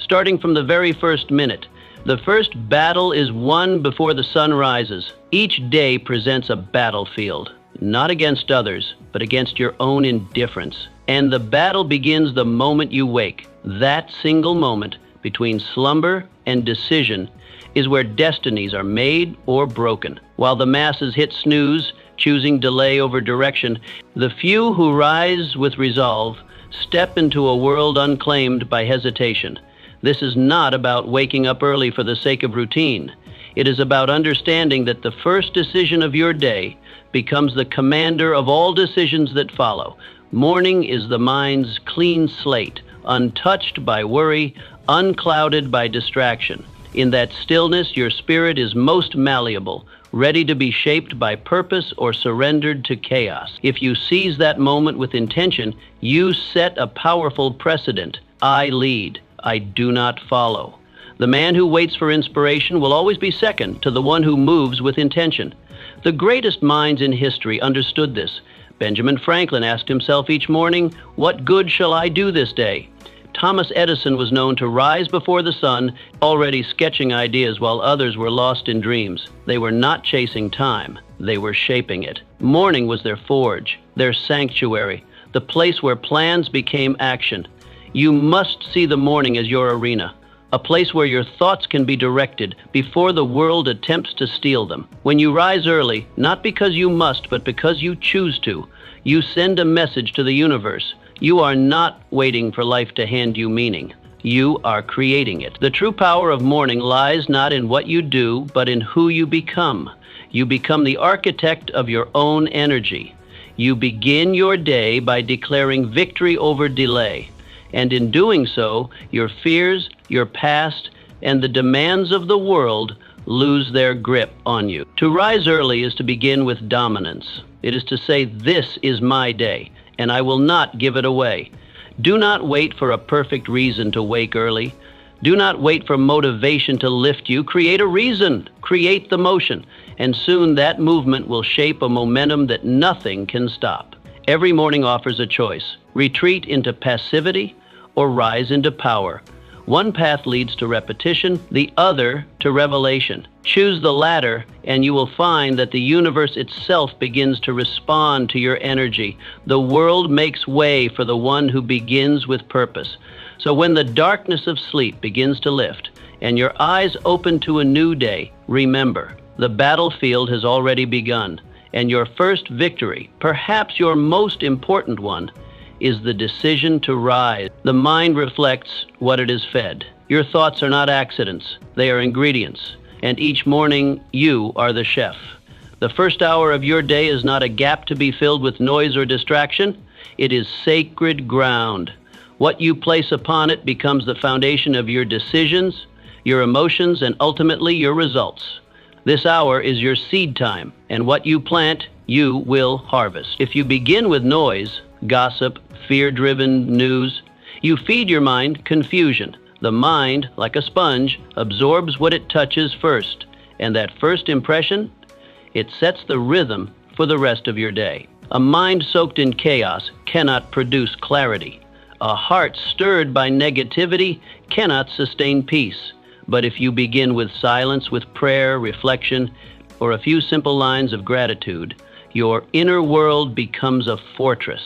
starting from the very first minute. The first battle is won before the sun rises. Each day presents a battlefield, not against others, but against your own indifference. And the battle begins the moment you wake. That single moment between slumber and decision is where destinies are made or broken. While the masses hit snooze, choosing delay over direction, the few who rise with resolve step into a world unclaimed by hesitation. This is not about waking up early for the sake of routine. It is about understanding that the first decision of your day becomes the commander of all decisions that follow. Morning is the mind's clean slate, untouched by worry, unclouded by distraction. In that stillness, your spirit is most malleable, ready to be shaped by purpose or surrendered to chaos. If you seize that moment with intention, you set a powerful precedent. I lead, I do not follow. The man who waits for inspiration will always be second to the one who moves with intention. The greatest minds in history understood this. Benjamin Franklin asked himself each morning, "What good shall I do this day?" Thomas Edison was known to rise before the sun, already sketching ideas while others were lost in dreams. They were not chasing time, they were shaping it. Morning was their forge, their sanctuary, the place where plans became action. You must see the morning as your arena, a place where your thoughts can be directed before the world attempts to steal them. When you rise early, not because you must, but because you choose to, you send a message to the universe. You are not waiting for life to hand you meaning. You are creating it. The true power of morning lies not in what you do, but in who you become. You become the architect of your own energy. You begin your day by declaring victory over delay. And in doing so, your fears, your past, and the demands of the world lose their grip on you. To rise early is to begin with dominance. It is to say, "This is my day, and I will not give it away." Do not wait for a perfect reason to wake early. Do not wait for motivation to lift you. Create a reason. Create the motion. And soon that movement will shape a momentum that nothing can stop. Every morning offers a choice. Retreat into passivity or rise into power. One path leads to repetition, the other to revelation. Choose the latter, and you will find that the universe itself begins to respond to your energy. The world makes way for the one who begins with purpose. So when the darkness of sleep begins to lift, and your eyes open to a new day, remember, the battlefield has already begun, and your first victory, perhaps your most important one, is the decision to rise. The mind reflects what it is fed. Your thoughts are not accidents, they are ingredients. And each morning, you are the chef. The first hour of your day is not a gap to be filled with noise or distraction. It is sacred ground. What you place upon it becomes the foundation of your decisions, your emotions, and ultimately your results. This hour is your seed time, and what you plant, you will harvest. If you begin with noise, gossip, fear-driven news, you feed your mind confusion. The mind, like a sponge, absorbs what it touches first, and that first impression, it sets the rhythm for the rest of your day. A mind soaked in chaos cannot produce clarity. A heart stirred by negativity cannot sustain peace. But if you begin with silence, with prayer, reflection, or a few simple lines of gratitude, your inner world becomes a fortress,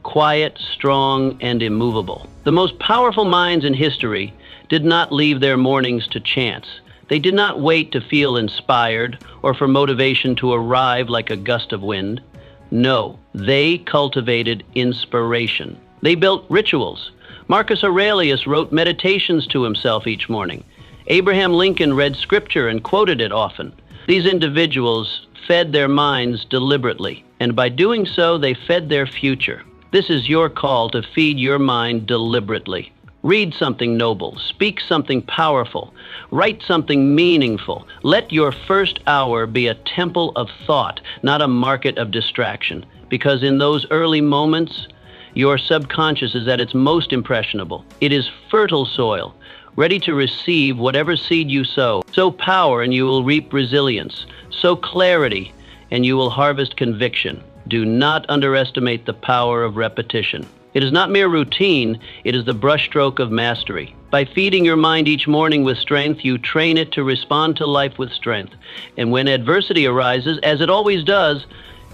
quiet, strong, and immovable. The most powerful minds in history did not leave their mornings to chance. They did not wait to feel inspired or for motivation to arrive like a gust of wind. No, they cultivated inspiration. They built rituals. Marcus Aurelius wrote meditations to himself each morning. Abraham Lincoln read scripture and quoted it often. These individuals fed their minds deliberately, and by doing so, they fed their future. This is your call to feed your mind deliberately. Read something noble, speak something powerful, write something meaningful. Let your first hour be a temple of thought, not a market of distraction, because in those early moments, your subconscious is at its most impressionable. It is fertile soil, ready to receive whatever seed you sow. Sow power and you will reap resilience. Sow clarity and you will harvest conviction. Do not underestimate the power of repetition. It is not mere routine, it is the brushstroke of mastery. By feeding your mind each morning with strength, you train it to respond to life with strength. And when adversity arises, as it always does,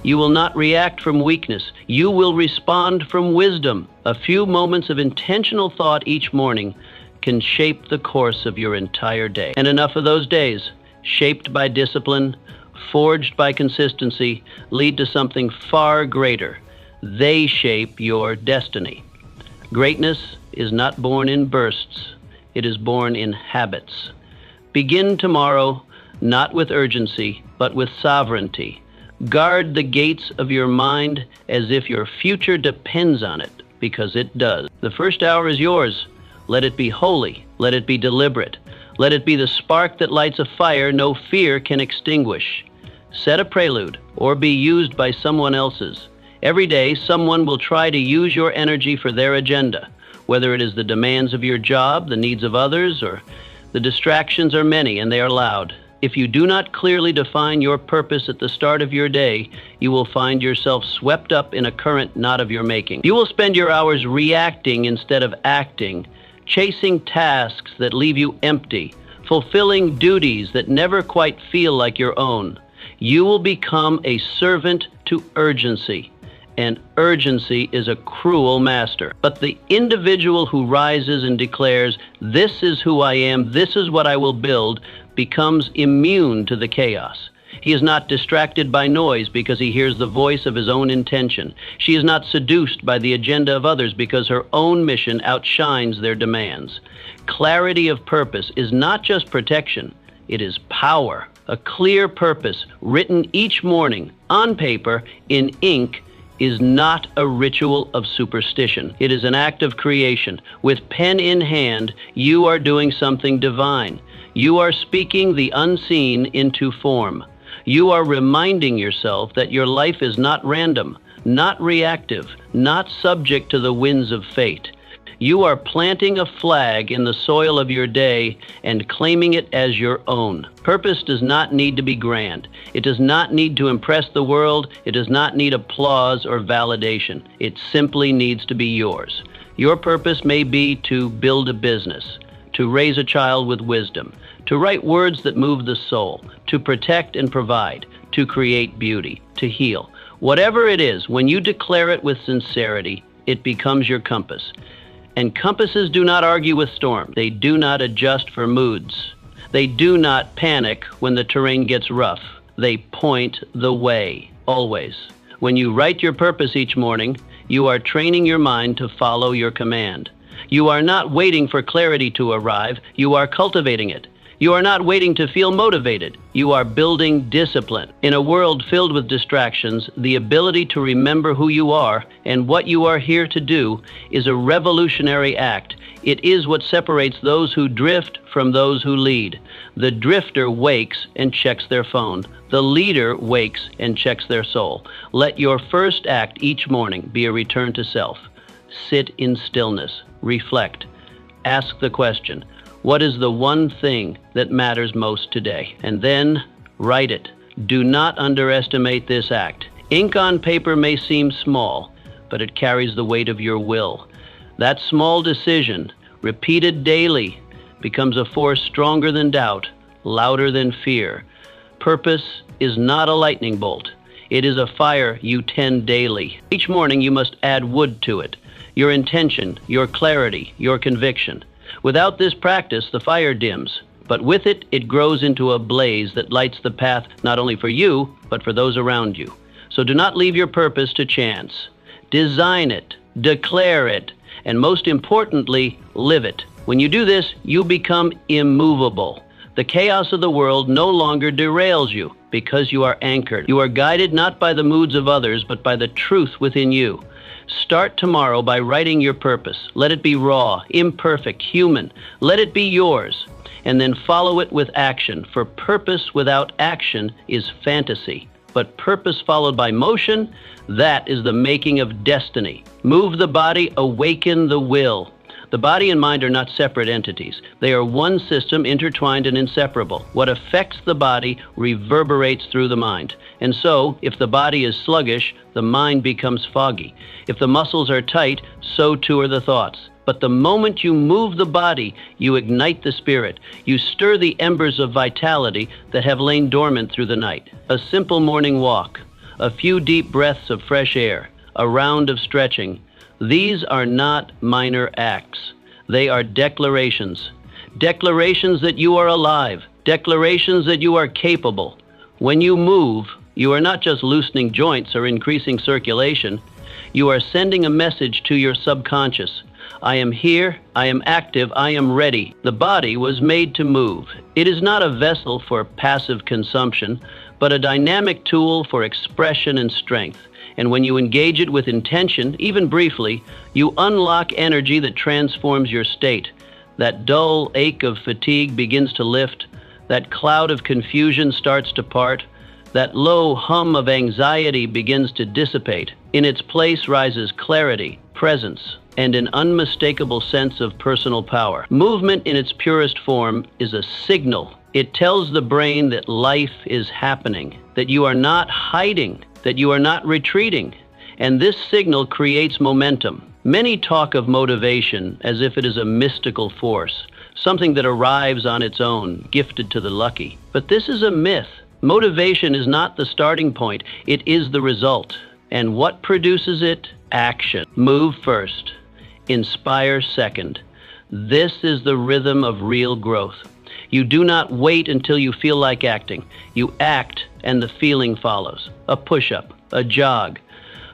you will not react from weakness. You will respond from wisdom. A few moments of intentional thought each morning can shape the course of your entire day. And enough of those days, shaped by discipline, forged by consistency, lead to something far greater. They shape your destiny. Greatness is not born in bursts. It is born in habits. Begin tomorrow, not with urgency, but with sovereignty. Guard the gates of your mind as if your future depends on it, because it does. The first hour is yours. Let it be holy. Let it be deliberate. Let it be the spark that lights a fire no fear can extinguish. Set a prelude, or be used by someone else's. Every day, someone will try to use your energy for their agenda, whether it is the demands of your job, the needs of others, or the distractions are many and they are loud. If you do not clearly define your purpose at the start of your day, you will find yourself swept up in a current not of your making. You will spend your hours reacting instead of acting, chasing tasks that leave you empty, fulfilling duties that never quite feel like your own. You will become a servant to urgency, and urgency is a cruel master. But the individual who rises and declares, "This is who I am, this is what I will build," becomes immune to the chaos. He is not distracted by noise because he hears the voice of his own intention. She is not seduced by the agenda of others because her own mission outshines their demands. Clarity of purpose is not just protection, it is power. A clear purpose written each morning on paper in ink is not a ritual of superstition. It is an act of creation. With pen in hand, you are doing something divine. You are speaking the unseen into form. You are reminding yourself that your life is not random, not reactive, not subject to the winds of fate. You are planting a flag in the soil of your day and claiming it as your own. Purpose does not need to be grand. It does not need to impress the world. It does not need applause or validation. It simply needs to be yours. Your purpose may be to build a business, to raise a child with wisdom, to write words that move the soul, to protect and provide, to create beauty, to heal. Whatever it is, when you declare it with sincerity, it becomes your compass. And compasses do not argue with storms. They do not adjust for moods. They do not panic when the terrain gets rough. They point the way, always. When you write your purpose each morning, you are training your mind to follow your command. You are not waiting for clarity to arrive. You are cultivating it. You are not waiting to feel motivated. You are building discipline. In a world filled with distractions, the ability to remember who you are and what you are here to do is a revolutionary act. It is what separates those who drift from those who lead. The drifter wakes and checks their phone. The leader wakes and checks their soul. Let your first act each morning be a return to self. Sit in stillness. Reflect. Ask the question, what is the one thing that matters most today? And then write it. Do not underestimate this act. Ink on paper may seem small, but it carries the weight of your will. That small decision, repeated daily, becomes a force stronger than doubt, louder than fear. Purpose is not a lightning bolt. It is a fire you tend daily. Each morning you must add wood to it. Your intention, your clarity, your conviction. Without this practice, the fire dims, but with it, it grows into a blaze that lights the path not only for you, but for those around you. So do not leave your purpose to chance. Design it, declare it, and most importantly, live it. When you do this, you become immovable. The chaos of the world no longer derails you because you are anchored. You are guided not by the moods of others, but by the truth within you. Start tomorrow by writing your purpose. Let it be raw, imperfect, human. Let it be yours. And then follow it with action, for purpose without action is fantasy. But purpose followed by motion, that is the making of destiny. Move the body, awaken the will. The body and mind are not separate entities. They are one system, intertwined and inseparable. What affects the body reverberates through the mind. And so, if the body is sluggish, the mind becomes foggy. If the muscles are tight, so too are the thoughts. But the moment you move the body, you ignite the spirit. You stir the embers of vitality that have lain dormant through the night. A simple morning walk, a few deep breaths of fresh air, a round of stretching. These are not minor acts. They are declarations. Declarations that you are alive. Declarations that you are capable. When you move, you are not just loosening joints or increasing circulation. You are sending a message to your subconscious. I am here, I am active, I am ready. The body was made to move. It is not a vessel for passive consumption, but a dynamic tool for expression and strength. And when you engage it with intention, even briefly, you unlock energy that transforms your state. That dull ache of fatigue begins to lift. That cloud of confusion starts to part. That low hum of anxiety begins to dissipate. In its place rises clarity, presence, and an unmistakable sense of personal power. Movement in its purest form is a signal. It tells the brain that life is happening, that you are not hiding, that you are not retreating, and this signal creates momentum. Many talk of motivation as if it is a mystical force, something that arrives on its own, gifted to the lucky. But this is a myth. Motivation is not the starting point, it is the result. And what produces it? Action. Move first. Inspire second. This is the rhythm of real growth. You do not wait until you feel like acting. You act and the feeling follows. A push-up, a jog,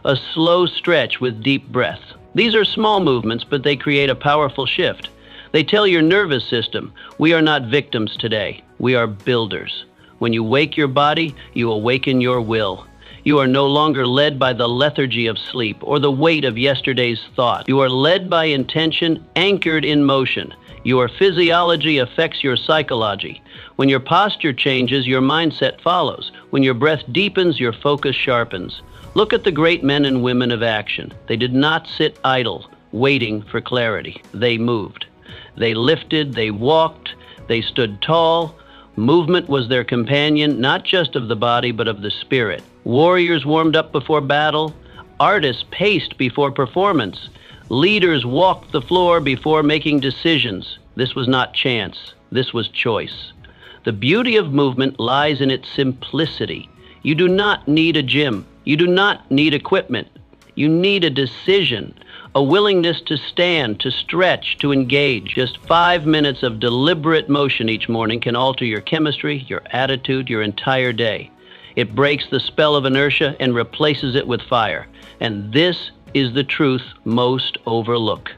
a slow stretch with deep breath. These are small movements, but they create a powerful shift. They tell your nervous system, we are not victims today. We are builders. When you wake your body, you awaken your will. You are no longer led by the lethargy of sleep or the weight of yesterday's thought. You are led by intention, anchored in motion. Your physiology affects your psychology. When your posture changes, your mindset follows. When your breath deepens, your focus sharpens. Look at the great men and women of action. They did not sit idle, waiting for clarity. They moved. They lifted, they walked, they stood tall. Movement was their companion, not just of the body, but of the spirit. Warriors warmed up before battle. Artists paced before performance. Leaders walked the floor before making decisions. This was not chance. This was choice. The beauty of movement lies in its simplicity. You do not need a gym. You do not need equipment. You need a decision, a willingness to stand, to stretch, to engage. Just 5 minutes of deliberate motion each morning can alter your chemistry, your attitude, your entire day. It breaks the spell of inertia and replaces it with fire. And this is the truth most overlook.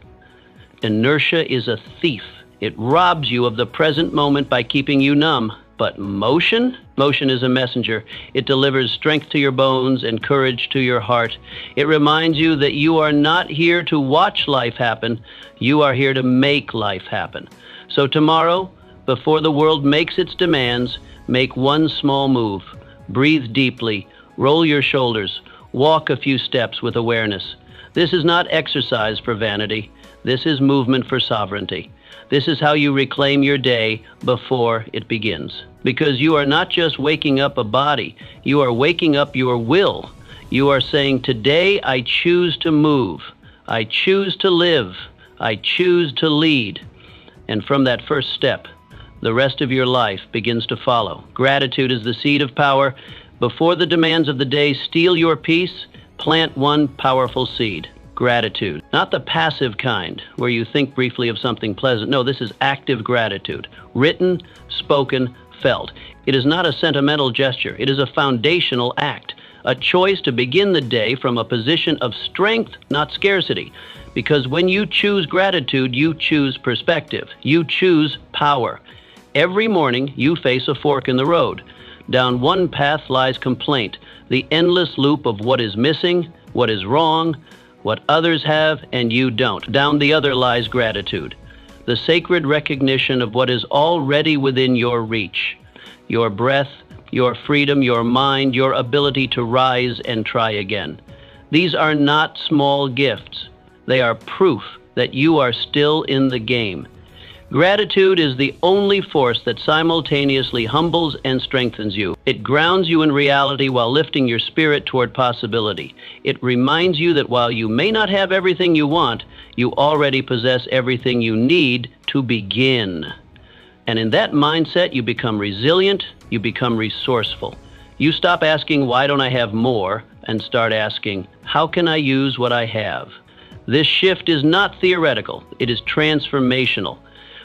Inertia is a thief. It robs you of the present moment by keeping you numb. But motion? Motion is a messenger. It delivers strength to your bones and courage to your heart. It reminds you that you are not here to watch life happen. You are here to make life happen. So tomorrow, before the world makes its demands, make one small move. Breathe deeply. Roll your shoulders. Walk a few steps with awareness. This is not exercise for vanity. This is movement for sovereignty. This is how you reclaim your day before it begins. Because you are not just waking up a body, you are waking up your will. You are saying, today I choose to move. I choose to live. I choose to lead. And from that first step, the rest of your life begins to follow. Gratitude is the seed of power. Before the demands of the day steal your peace, plant one powerful seed. Gratitude. Not the passive kind, where you think briefly of something pleasant. No, this is active gratitude. Written, spoken, felt. It is not a sentimental gesture. It is a foundational act. A choice to begin the day from a position of strength, not scarcity. Because when you choose gratitude, you choose perspective. You choose power. Every morning, you face a fork in the road. Down one path lies complaint, the endless loop of what is missing, what is wrong, what others have and you don't. Down the other lies gratitude, the sacred recognition of what is already within your reach. Your breath, your freedom, your mind, your ability to rise and try again. These are not small gifts. They are proof that you are still in the game. Gratitude is the only force that simultaneously humbles and strengthens you. It grounds you in reality while lifting your spirit toward possibility. It reminds you that while you may not have everything you want, you already possess everything you need to begin. And in that mindset, you become resilient, you become resourceful. You stop asking, why don't I have more, and start asking, how can I use what I have? This shift is not theoretical, it is transformational.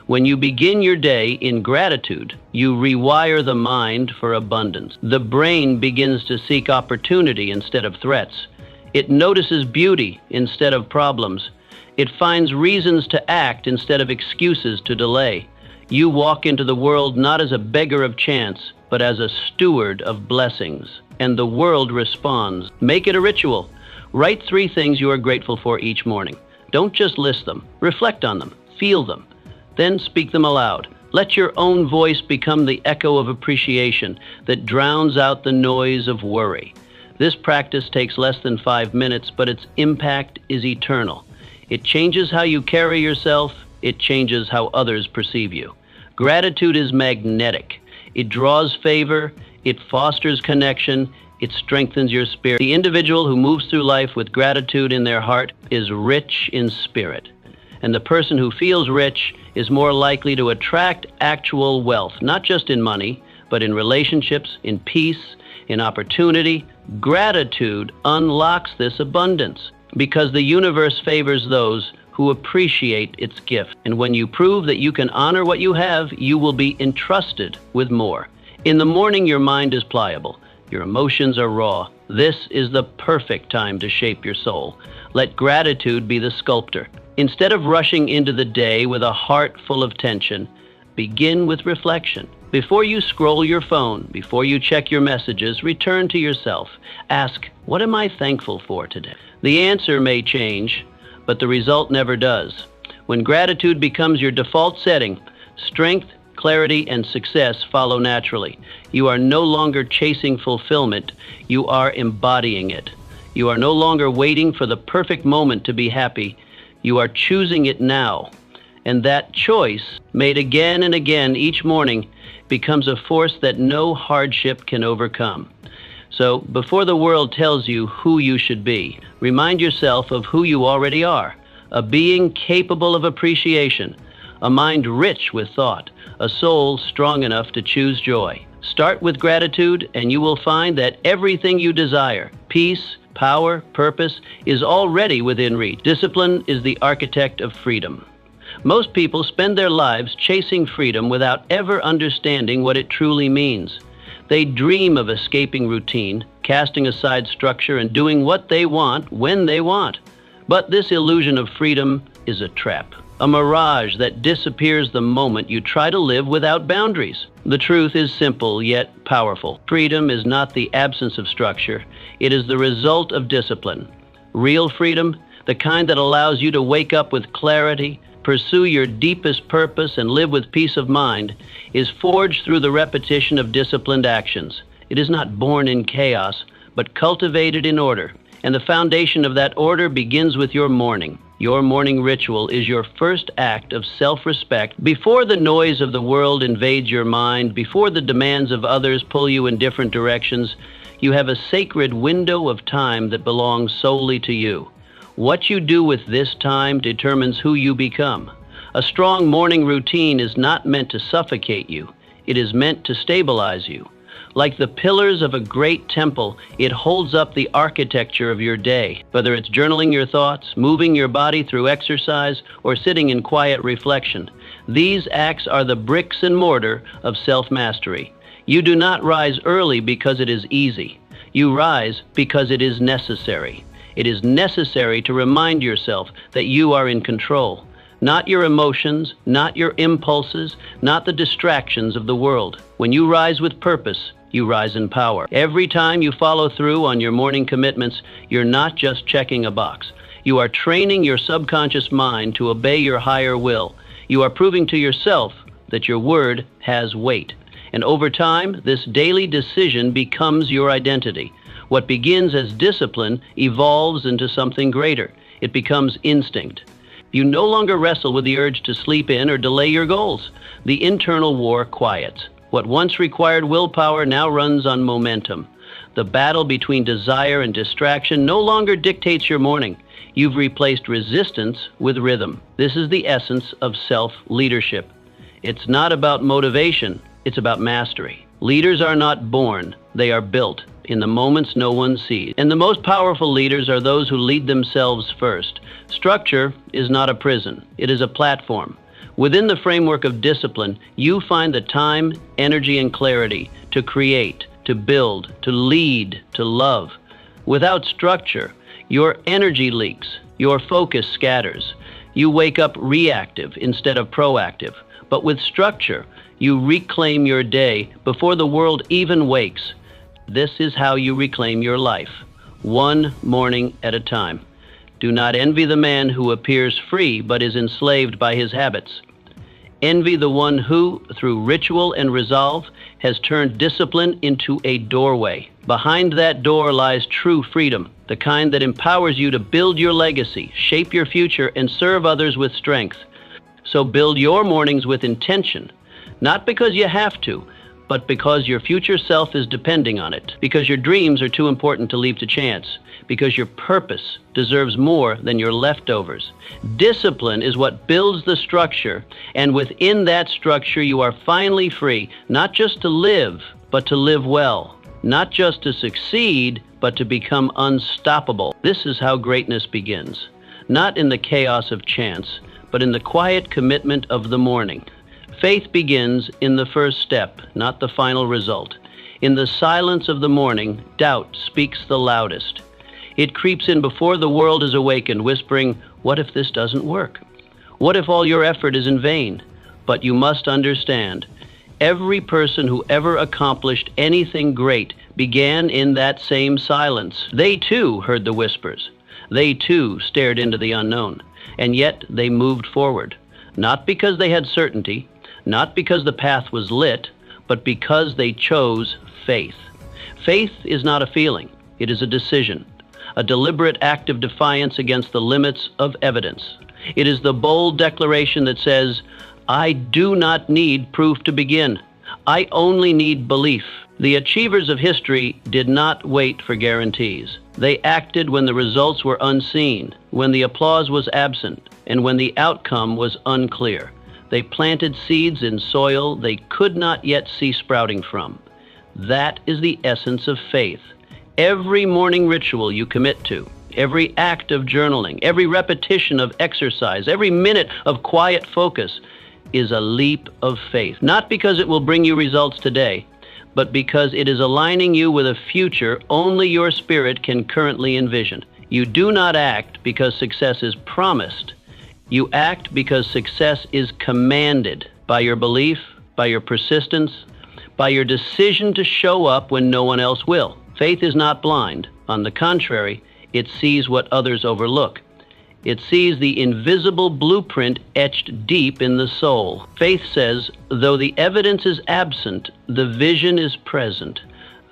When you begin your day in gratitude, you rewire the mind for abundance. The brain begins to seek opportunity instead of threats. It notices beauty instead of problems. It finds reasons to act instead of excuses to delay. You walk into the world not as a beggar of chance, but as a steward of blessings. And the world responds. Make it a ritual. Write 3 things you are grateful for each morning. Don't just list them. Reflect on them. Feel them. Then speak them aloud. Let your own voice become the echo of appreciation that drowns out the noise of worry. This practice takes less than 5 minutes, but its impact is eternal. It changes how you carry yourself. It changes how others perceive you. Gratitude is magnetic. It draws favor. It fosters connection. It strengthens your spirit. The individual who moves through life with gratitude in their heart is rich in spirit. And the person who feels rich is more likely to attract actual wealth, not just in money, but in relationships, in peace, in opportunity. Gratitude unlocks this abundance because the universe favors those who appreciate its gift. And when you prove that you can honor what you have, you will be entrusted with more. In the morning, your mind is pliable. Your emotions are raw. This is the perfect time to shape your soul. Let gratitude be the sculptor. Instead of rushing into the day with a heart full of tension, begin with reflection. Before you scroll your phone, before you check your messages, return to yourself. Ask, what am I thankful for today? The answer may change, but the result never does. When gratitude becomes your default setting, strength, clarity, and success follow naturally. You are no longer chasing fulfillment, you are embodying it. You are no longer waiting for the perfect moment to be happy. You are choosing it now. And that choice, made again and again each morning, becomes a force that no hardship can overcome. So, before the world tells you who you should be, remind yourself of who you already are. A being capable of appreciation, a mind rich with thought, a soul strong enough to choose joy. Start with gratitude, and you will find that everything you desire, peace, power, purpose, is already within reach. Discipline is the architect of freedom. Most people spend their lives chasing freedom without ever understanding what it truly means. They dream of escaping routine, casting aside structure, and doing what they want when they want. But this illusion of freedom is a trap, a mirage that disappears the moment you try to live without boundaries. The truth is simple yet powerful. Freedom is not the absence of structure. It is the result of discipline. Real freedom, the kind that allows you to wake up with clarity, pursue your deepest purpose, and live with peace of mind, is forged through the repetition of disciplined actions. It is not born in chaos, but cultivated in order. And the foundation of that order begins with your morning. Your morning ritual is your first act of self-respect. Before the noise of the world invades your mind, before the demands of others pull you in different directions, you have a sacred window of time that belongs solely to you. What you do with this time determines who you become. A strong morning routine is not meant to suffocate you. It is meant to stabilize you. Like the pillars of a great temple, it holds up the architecture of your day. Whether it's journaling your thoughts, moving your body through exercise, or sitting in quiet reflection, these acts are the bricks and mortar of self-mastery. You do not rise early because it is easy. You rise because it is necessary. It is necessary to remind yourself that you are in control. Not your emotions, not your impulses, not the distractions of the world. When you rise with purpose, you rise in power. Every time you follow through on your morning commitments, you're not just checking a box. You are training your subconscious mind to obey your higher will. You are proving to yourself that your word has weight. And over time, this daily decision becomes your identity. What begins as discipline evolves into something greater. It becomes instinct. You no longer wrestle with the urge to sleep in or delay your goals. The internal war quiets. What once required willpower now runs on momentum. The battle between desire and distraction no longer dictates your morning. You've replaced resistance with rhythm. This is the essence of self-leadership. It's not about motivation, it's about mastery. Leaders are not born, they are built in the moments no one sees. And the most powerful leaders are those who lead themselves first. Structure is not a prison, it is a platform. Within the framework of discipline, you find the time, energy, and clarity to create, to build, to lead, to love. Without structure, your energy leaks, your focus scatters. You wake up reactive instead of proactive. But with structure, you reclaim your day before the world even wakes. This is how you reclaim your life, one morning at a time. Do not envy the man who appears free but is enslaved by his habits. Envy the one who, through ritual and resolve, has turned discipline into a doorway. Behind that door lies true freedom, the kind that empowers you to build your legacy, shape your future, and serve others with strength. So build your mornings with intention, not because you have to, but because your future self is depending on it, because your dreams are too important to leave to chance, because your purpose deserves more than your leftovers. Discipline is what builds the structure, and within that structure you are finally free, not just to live, but to live well. Not just to succeed, but to become unstoppable. This is how greatness begins, not in the chaos of chance, but in the quiet commitment of the morning. Faith begins in the first step, not the final result. In the silence of the morning, doubt speaks the loudest. It creeps in before the world is awakened, whispering, "What if this doesn't work? What if all your effort is in vain?" But you must understand, every person who ever accomplished anything great began in that same silence. They too heard the whispers. They too stared into the unknown. And yet they moved forward, not because they had certainty, not because the path was lit, but because they chose faith. Faith is not a feeling, it is a decision, a deliberate act of defiance against the limits of evidence. It is the bold declaration that says, "I do not need proof to begin. I only need belief." The achievers of history did not wait for guarantees. They acted when the results were unseen, when the applause was absent, and when the outcome was unclear. They planted seeds in soil they could not yet see sprouting from. That is the essence of faith. Every morning ritual you commit to, every act of journaling, every repetition of exercise, every minute of quiet focus is a leap of faith. Not because it will bring you results today, but because it is aligning you with a future only your spirit can currently envision. You do not act because success is promised. You act because success is commanded by your belief, by your persistence, by your decision to show up when no one else will. Faith is not blind. On the contrary, it sees what others overlook. It sees the invisible blueprint etched deep in the soul. Faith says, though the evidence is absent, the vision is present.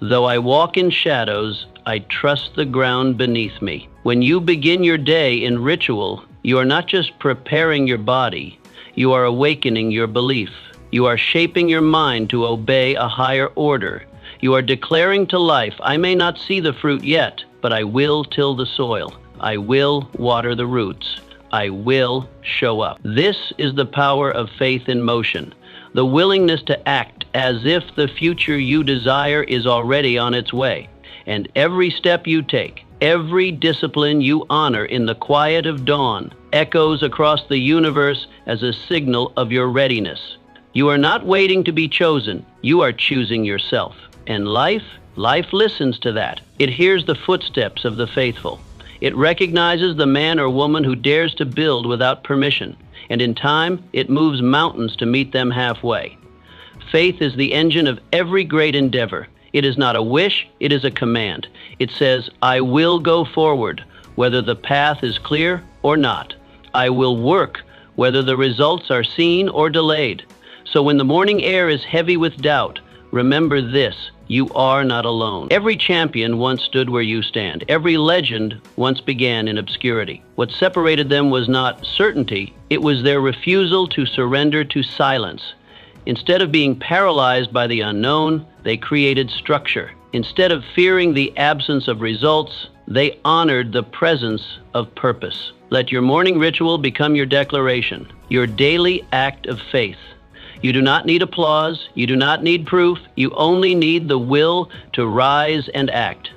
Though I walk in shadows, I trust the ground beneath me. When you begin your day in ritual, you are not just preparing your body, you are awakening your belief. You are shaping your mind to obey a higher order. You are declaring to life, I may not see the fruit yet, but I will till the soil. I will water the roots. I will show up. This is the power of faith in motion, the willingness to act as if the future you desire is already on its way. And every step you take, every discipline you honor in the quiet of dawn, echoes across the universe as a signal of your readiness. You are not waiting to be chosen, you are choosing yourself. And life listens to that. It hears the footsteps of the faithful. It recognizes the man or woman who dares to build without permission, and in time, it moves mountains to meet them halfway. Faith is the engine of every great endeavor. It is not a wish, it is a command. It says, I will go forward, whether the path is clear or not. I will work, whether the results are seen or delayed. So when the morning air is heavy with doubt, Remember this, you are not alone. Every champion once stood where you stand. Every legend once began in obscurity. What separated them was not certainty, it was their refusal to surrender to silence. Instead of being paralyzed by the unknown, they created structure. Instead of fearing the absence of results, they honored the presence of purpose. Let your morning ritual become your declaration, your daily act of faith. You do not need applause, you do not need proof, you only need the will to rise and act.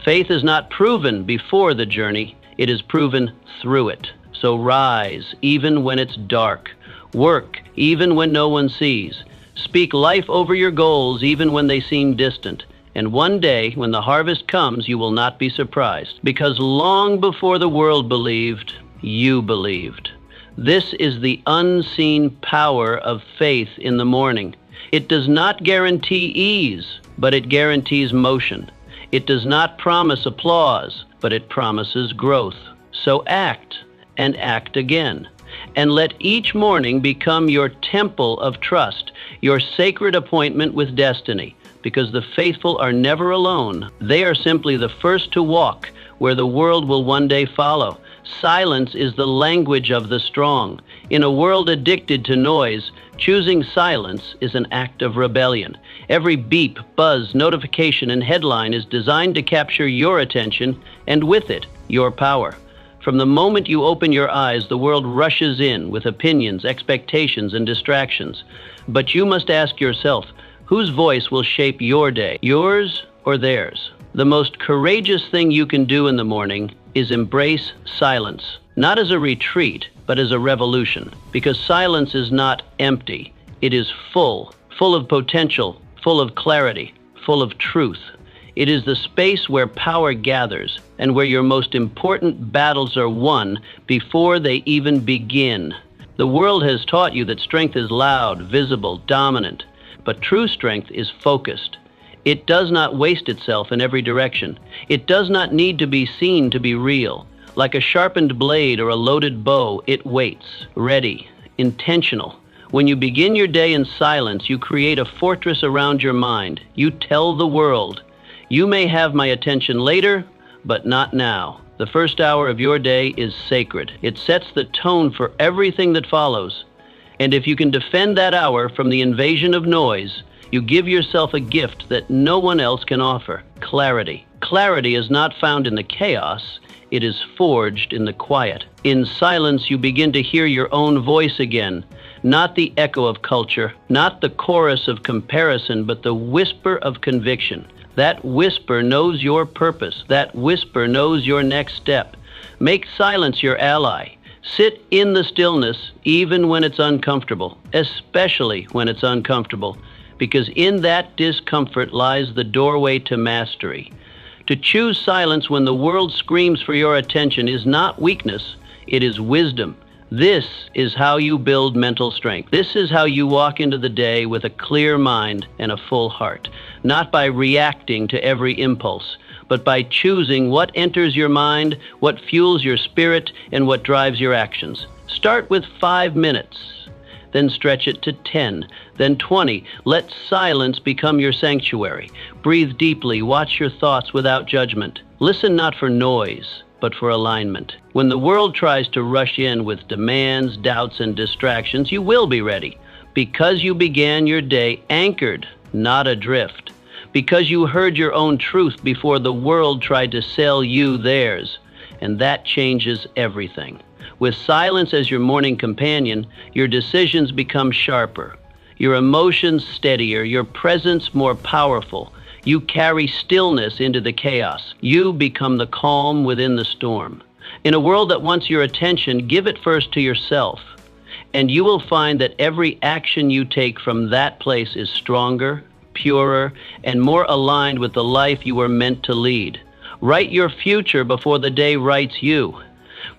Faith is not proven before the journey, it is proven through it. So rise, even when it's dark. Work, even when no one sees. Speak life over your goals, even when they seem distant. And one day, when the harvest comes, you will not be surprised, because long before the world believed, you believed. This is the unseen power of faith in the morning. It does not guarantee ease, but it guarantees motion. It does not promise applause, but it promises growth. So act, and act again. And let each morning become your temple of trust, your sacred appointment with destiny, because the faithful are never alone. They are simply the first to walk where the world will one day follow. Silence is the language of the strong. In a world addicted to noise, choosing silence is an act of rebellion. Every beep, buzz, notification, and headline is designed to capture your attention, and with it, your power. From the moment you open your eyes, the world rushes in with opinions, expectations, and distractions. But you must ask yourself, whose voice will shape your day, yours or theirs? The most courageous thing you can do in the morning is embrace silence, not as a retreat, but as a revolution. Because silence is not empty, it is full of potential, full of clarity, full of truth. It is the space where power gathers and where your most important battles are won before they even begin. The world has taught you that strength is loud, visible, dominant, but true strength is focused. It does not waste itself in every direction. It does not need to be seen to be real. Like a sharpened blade or a loaded bow, it waits, ready, intentional. When you begin your day in silence, you create a fortress around your mind. You tell the world, you may have my attention later, but not now. The first hour of your day is sacred. It sets the tone for everything that follows. And if you can defend that hour from the invasion of noise, you give yourself a gift that no one else can offer: clarity. Clarity is not found in the chaos, it is forged in the quiet. In silence, you begin to hear your own voice again, not the echo of culture, not the chorus of comparison, but the whisper of conviction. That whisper knows your purpose. That whisper knows your next step. Make silence your ally. Sit in the stillness even when it's uncomfortable, especially when it's uncomfortable, because in that discomfort lies the doorway to mastery. To choose silence when the world screams for your attention is not weakness, it is wisdom. This is how you build mental strength. This is how you walk into the day with a clear mind and a full heart, not by reacting to every impulse, but by choosing what enters your mind, what fuels your spirit, and what drives your actions. Start with 5 minutes, then stretch it to 10, then 20. Let silence become your sanctuary. Breathe deeply, watch your thoughts without judgment. Listen not for noise, but for alignment. When the world tries to rush in with demands, doubts, and distractions, you will be ready, because you began your day anchored, not adrift, because you heard your own truth before the world tried to sell you theirs, and that changes everything. With silence as your morning companion, your decisions become sharper, your emotions steadier, your presence more powerful. You carry stillness into the chaos. You become the calm within the storm. In a world that wants your attention, give it first to yourself, and you will find that every action you take from that place is stronger, purer, and more aligned with the life you were meant to lead. Write your future before the day writes you.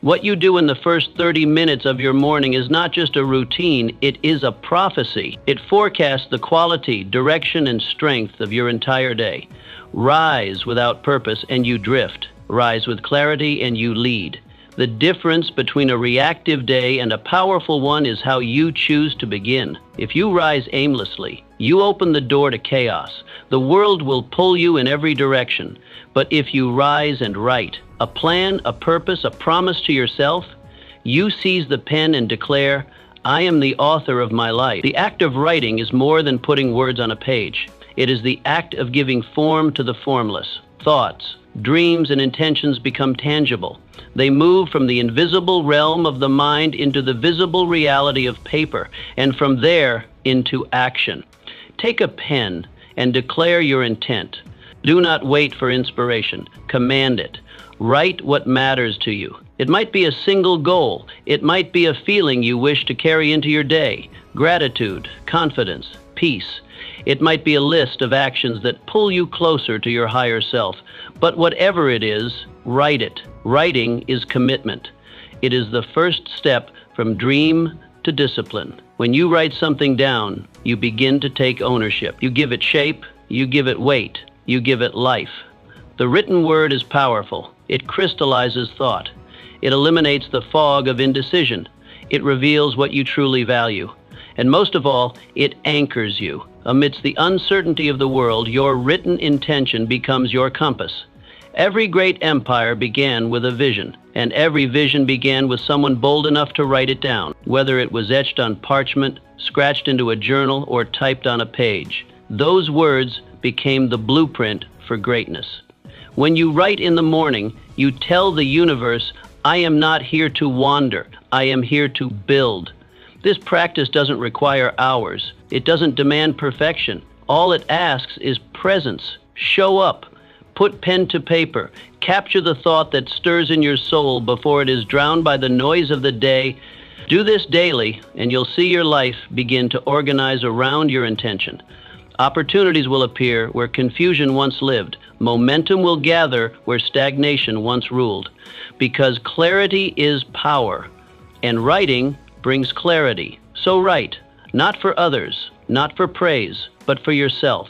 What you do in the first 30 minutes of your morning is not just a routine, it is a prophecy. It forecasts the quality, direction, and strength of your entire day. Rise without purpose and you drift. Rise with clarity and you lead. The difference between a reactive day and a powerful one is how you choose to begin. If you rise aimlessly, you open the door to chaos. The world will pull you in every direction. But if you rise and write a plan, a purpose, a promise to yourself, you seize the pen and declare, I am the author of my life. The act of writing is more than putting words on a page. It is the act of giving form to the formless. Thoughts, dreams, and intentions become tangible. They move from the invisible realm of the mind into the visible reality of paper, and from there into action. Take a pen and declare your intent. Do not wait for inspiration. Command it. Write what matters to you. It might be a single goal. It might be a feeling you wish to carry into your day. Gratitude, confidence, peace. It might be a list of actions that pull you closer to your higher self. But whatever it is, write it. Writing is commitment. It is the first step from dream to discipline. When you write something down, you begin to take ownership. You give it shape, you give it weight, you give it life. The written word is powerful. It crystallizes thought. It eliminates the fog of indecision. It reveals what you truly value. And most of all, it anchors you. Amidst the uncertainty of the world, your written intention becomes your compass. Every great empire began with a vision, and every vision began with someone bold enough to write it down, whether it was etched on parchment, scratched into a journal, or typed on a page. Those words became the blueprint for greatness. When you write in the morning, you tell the universe, I am not here to wander. I am here to build. This practice doesn't require hours. It doesn't demand perfection. All it asks is presence. Show up. Put pen to paper. Capture the thought that stirs in your soul before it is drowned by the noise of the day. Do this daily, and you'll see your life begin to organize around your intention. Opportunities will appear where confusion once lived. Momentum will gather where stagnation once ruled. Because clarity is power, and writing brings clarity. So write, not for others, not for praise, but for yourself,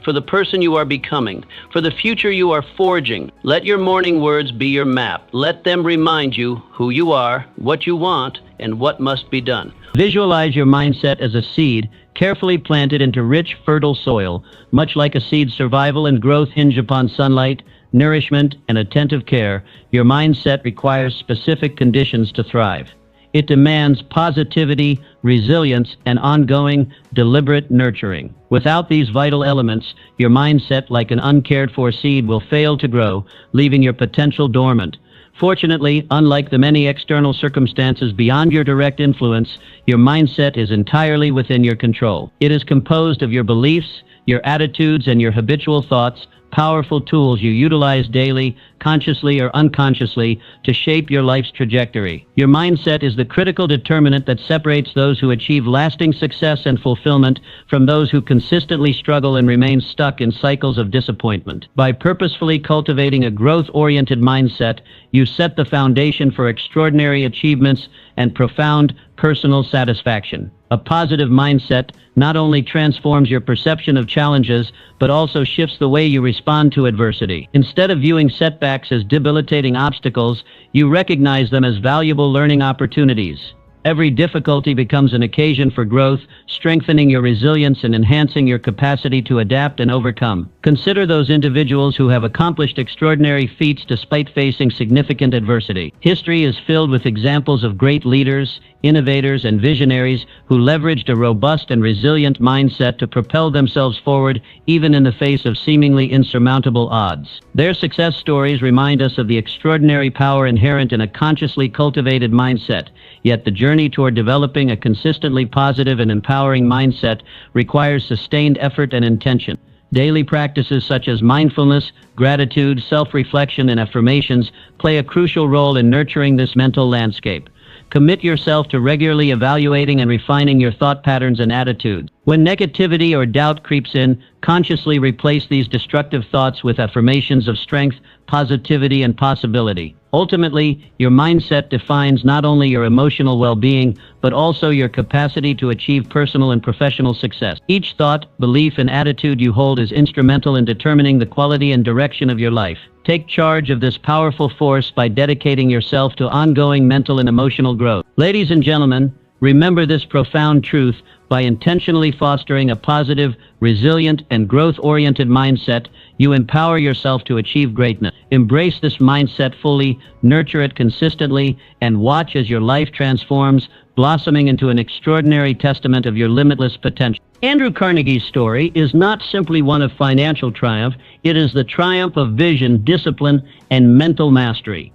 for the person you are becoming, for the future you are forging. Let your morning words be your map. Let them remind you who you are, what you want, and what must be done. Visualize your mindset as a seed, carefully planted into rich, fertile soil. Much like a seed's survival and growth hinge upon sunlight, nourishment, and attentive care, your mindset requires specific conditions to thrive. It demands positivity, resilience, and ongoing, deliberate nurturing. Without these vital elements, your mindset, like an uncared-for seed, will fail to grow, leaving your potential dormant. Fortunately, unlike the many external circumstances beyond your direct influence, your mindset is entirely within your control. It is composed of your beliefs, your attitudes, and your habitual thoughts, powerful tools you utilize daily, consciously or unconsciously, to shape your life's trajectory. Your mindset is the critical determinant that separates those who achieve lasting success and fulfillment from those who consistently struggle and remain stuck in cycles of disappointment. By purposefully cultivating a growth-oriented mindset, you set the foundation for extraordinary achievements and profound personal satisfaction. A positive mindset not only transforms your perception of challenges, but also shifts the way you respond to adversity. Instead of viewing setbacks as debilitating obstacles, you recognize them as valuable learning opportunities. Every difficulty becomes an occasion for growth, strengthening your resilience and enhancing your capacity to adapt and overcome. Consider those individuals who have accomplished extraordinary feats despite facing significant adversity. History is filled with examples of great leaders, innovators, and visionaries who leveraged a robust and resilient mindset to propel themselves forward even in the face of seemingly insurmountable odds. Their success stories remind us of the extraordinary power inherent in a consciously cultivated mindset, yet the journey toward developing a consistently positive and empowering mindset requires sustained effort and intention. Daily practices such as mindfulness, gratitude, self-reflection, and affirmations play a crucial role in nurturing this mental landscape. Commit yourself to regularly evaluating and refining your thought patterns and attitudes. When negativity or doubt creeps in, consciously replace these destructive thoughts with affirmations of strength, positivity, and possibility. Ultimately, your mindset defines not only your emotional well-being, but also your capacity to achieve personal and professional success. Each thought, belief, and attitude you hold is instrumental in determining the quality and direction of your life. Take charge of this powerful force by dedicating yourself to ongoing mental and emotional growth. Ladies and gentlemen, Remember this profound truth: by intentionally fostering a positive, resilient, and growth-oriented mindset, you empower yourself to achieve greatness. Embrace this mindset fully, nurture it consistently, and watch as your life transforms, blossoming into an extraordinary testament of your limitless potential. Andrew Carnegie's story is not simply one of financial triumph, it is the triumph of vision, discipline, and mental mastery.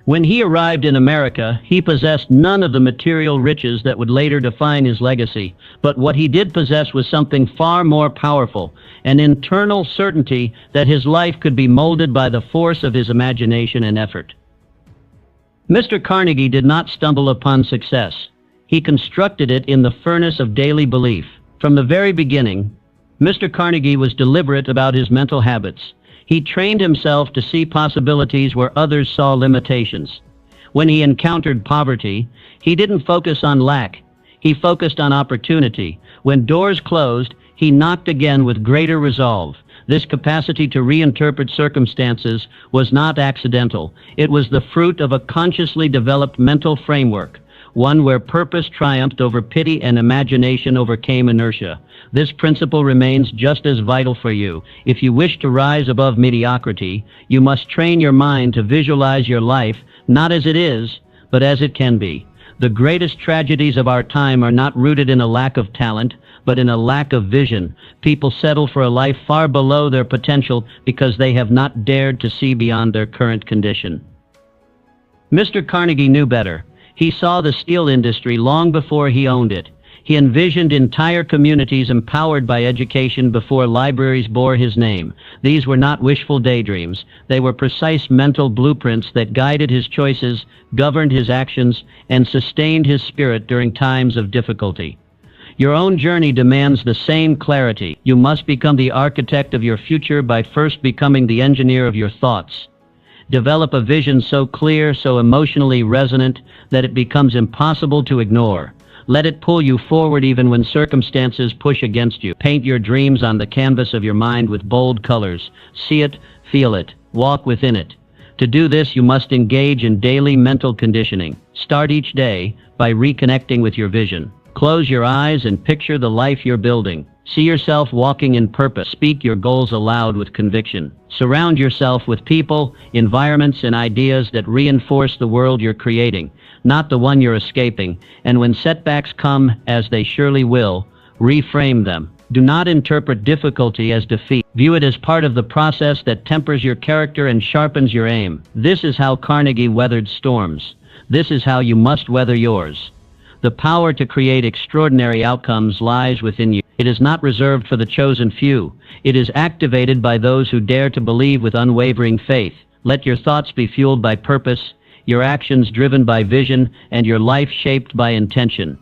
When he arrived in America, he possessed none of the material riches that would later define his legacy, but what he did possess was something far more powerful, an internal certainty that his life could be molded by the force of his imagination and effort. Mr. Carnegie did not stumble upon success. He constructed it in the furnace of daily belief. From the very beginning, Mr. Carnegie was deliberate about his mental habits. He trained himself to see possibilities where others saw limitations. When he encountered poverty, he didn't focus on lack. He focused on opportunity. When doors closed, he knocked again with greater resolve. This capacity to reinterpret circumstances was not accidental. It was the fruit of a consciously developed mental framework, one where purpose triumphed over pity and imagination overcame inertia. This principle remains just as vital for you. If you wish to rise above mediocrity, you must train your mind to visualize your life not as it is, but as it can be. The greatest tragedies of our time are not rooted in a lack of talent, but in a lack of vision. People settle for a life far below their potential because they have not dared to see beyond their current condition. Mr. Carnegie knew better. He saw the steel industry long before he owned it. He envisioned entire communities empowered by education before libraries bore his name. These were not wishful daydreams. They were precise mental blueprints that guided his choices, governed his actions, and sustained his spirit during times of difficulty. Your own journey demands the same clarity. You must become the architect of your future by first becoming the engineer of your thoughts. Develop a vision so clear, so emotionally resonant, that it becomes impossible to ignore. Let it pull you forward even when circumstances push against you. Paint your dreams on the canvas of your mind with bold colors. See it, feel it, walk within it. To do this, you must engage in daily mental conditioning. Start each day by reconnecting with your vision. Close your eyes and picture the life you're building. See yourself walking in purpose. Speak your goals aloud with conviction. Surround yourself with people, environments, and ideas that reinforce the world you're creating, not the one you're escaping. And when setbacks come, as they surely will, reframe them. Do not interpret difficulty as defeat. View it as part of the process that tempers your character and sharpens your aim. This is how Carnegie weathered storms. This is how you must weather yours. The power to create extraordinary outcomes lies within you. It is not reserved for the chosen few. It is activated by those who dare to believe with unwavering faith. Let your thoughts be fueled by purpose, your actions driven by vision, and your life shaped by intention.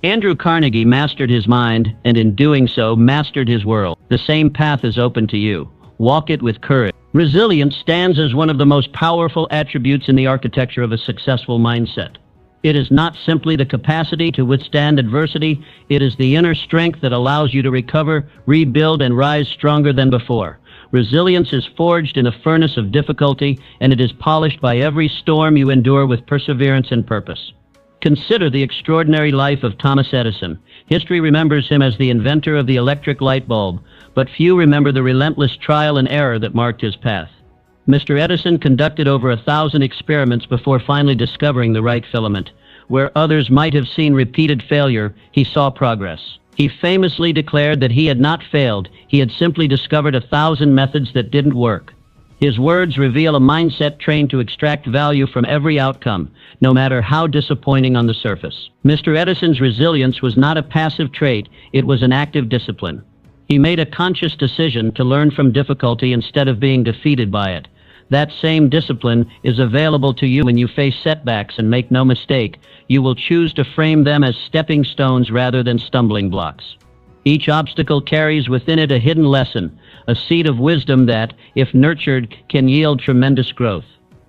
Andrew Carnegie mastered his mind, and in doing so, mastered his world. The same path is open to you. Walk it with courage. Resilience stands as one of the most powerful attributes in the architecture of a successful mindset. It is not simply the capacity to withstand adversity, it is the inner strength that allows you to recover, rebuild, and rise stronger than before. Resilience is forged in a furnace of difficulty, and it is polished by every storm you endure with perseverance and purpose. Consider the extraordinary life of Thomas Edison. History remembers him as the inventor of the electric light bulb, but few remember the relentless trial and error that marked his path. Mr. Edison conducted over 1,000 experiments before finally discovering the right filament. Where others might have seen repeated failure, he saw progress. He famously declared that he had not failed, he had simply discovered 1,000 methods that didn't work. His words reveal a mindset trained to extract value from every outcome, no matter how disappointing on the surface. Mr. Edison's resilience was not a passive trait, it was an active discipline. He made a conscious decision to learn from difficulty instead of being defeated by it. That same discipline is available to you when you face setbacks, and make no mistake, you will choose to frame them as stepping stones rather than stumbling blocks. Each obstacle carries within it a hidden lesson, a seed of wisdom that, if nurtured, can yield tremendous growth.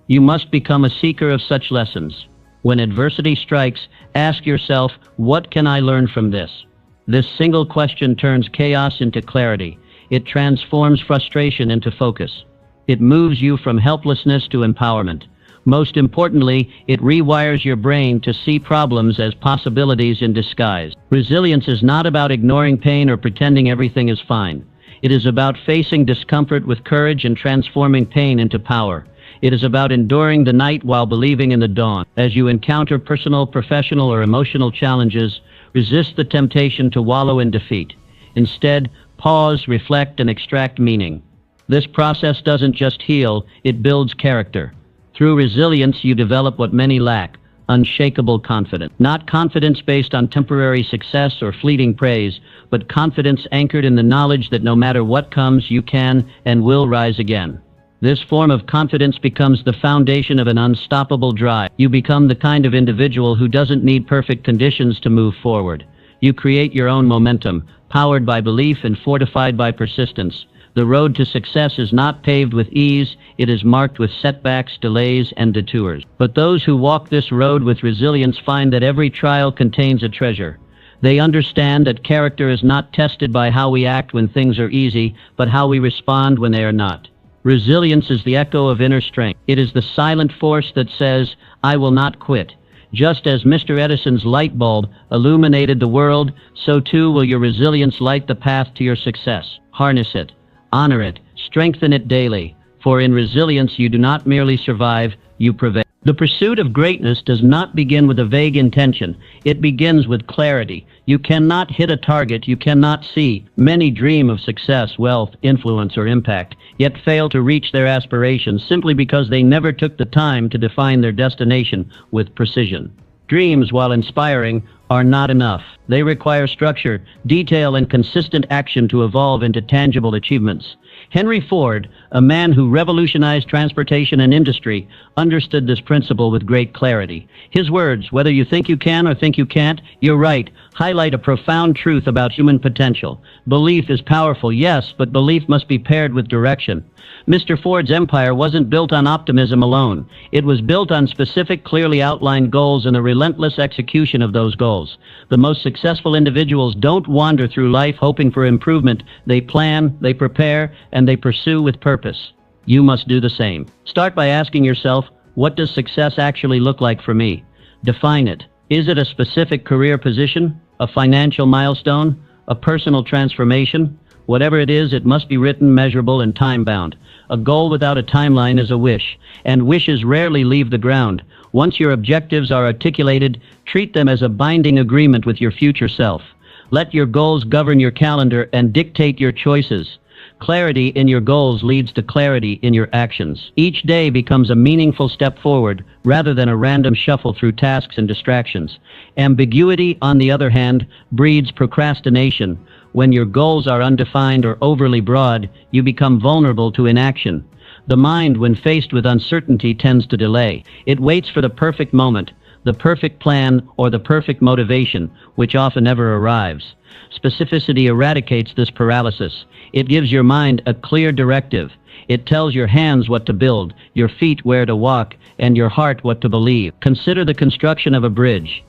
You must become a seeker of such lessons. When adversity strikes, ask yourself, what can I learn from this? This single question turns chaos into clarity. It transforms frustration into focus. It moves you from helplessness to empowerment. Most importantly, it rewires your brain to see problems as possibilities in disguise. Resilience is not about ignoring pain or pretending everything is fine. It is about facing discomfort with courage and transforming pain into power. It is about enduring the night while believing in the dawn. As you encounter personal, professional, or emotional challenges, resist the temptation to wallow in defeat. Instead, pause, reflect, and extract meaning. This process doesn't just heal, it builds character. Through resilience, you develop what many lack: unshakable confidence. Not confidence based on temporary success or fleeting praise, but confidence anchored in the knowledge that no matter what comes, you can and will rise again. This form of confidence becomes the foundation of an unstoppable drive. You become the kind of individual who doesn't need perfect conditions to move forward. You create your own momentum, powered by belief and fortified by persistence. The road to success is not paved with ease, it is marked with setbacks, delays, and detours. But those who walk this road with resilience find that every trial contains a treasure. They understand that character is not tested by how we act when things are easy, but how we respond when they are not. Resilience is the echo of inner strength. It is the silent force that says, "I will not quit." Just as Mr. Edison's light bulb illuminated the world, so too will your resilience light the path to your success. Harness it. Honor it, strengthen it daily, for in resilience you do not merely survive, you prevail. The pursuit of greatness does not begin with a vague intention, it begins with clarity. You cannot hit a target you cannot see. Many dream of success, wealth, influence, or impact, yet fail to reach their aspirations simply because they never took the time to define their destination with precision. Dreams, while inspiring, are not enough. They require structure, detail, and consistent action to evolve into tangible achievements. Henry Ford, a man who revolutionized transportation and industry, understood this principle with great clarity. His words, "Whether you think you can or think you can't, you're right," highlight a profound truth about human potential. Belief is powerful, yes, but belief must be paired with direction. Mr. Ford's empire wasn't built on optimism alone. It was built on specific, clearly outlined goals and the relentless execution of those goals. The most successful individuals don't wander through life hoping for improvement. They plan, they prepare, and they pursue with purpose. You must do the same. Start by asking yourself, what does success actually look like for me? Define it. Is it a specific career position, a financial milestone, a personal transformation? Whatever it is, it must be written, measurable, and time-bound. A goal without a timeline is a wish, and wishes rarely leave the ground. Once your objectives are articulated, treat them as a binding agreement with your future self. Let your goals govern your calendar and dictate your choices. Clarity in your goals leads to clarity in your actions. Each day becomes a meaningful step forward, rather than a random shuffle through tasks and distractions. Ambiguity, on the other hand, breeds procrastination. When your goals are undefined or overly broad, you become vulnerable to inaction. The mind, when faced with uncertainty, tends to delay. It waits for the perfect moment, the perfect plan, or the perfect motivation, which often never arrives. Specificity eradicates this paralysis. It gives your mind a clear directive. It tells your hands what to build, your feet where to walk, and your heart what to believe. Consider the construction of a bridge.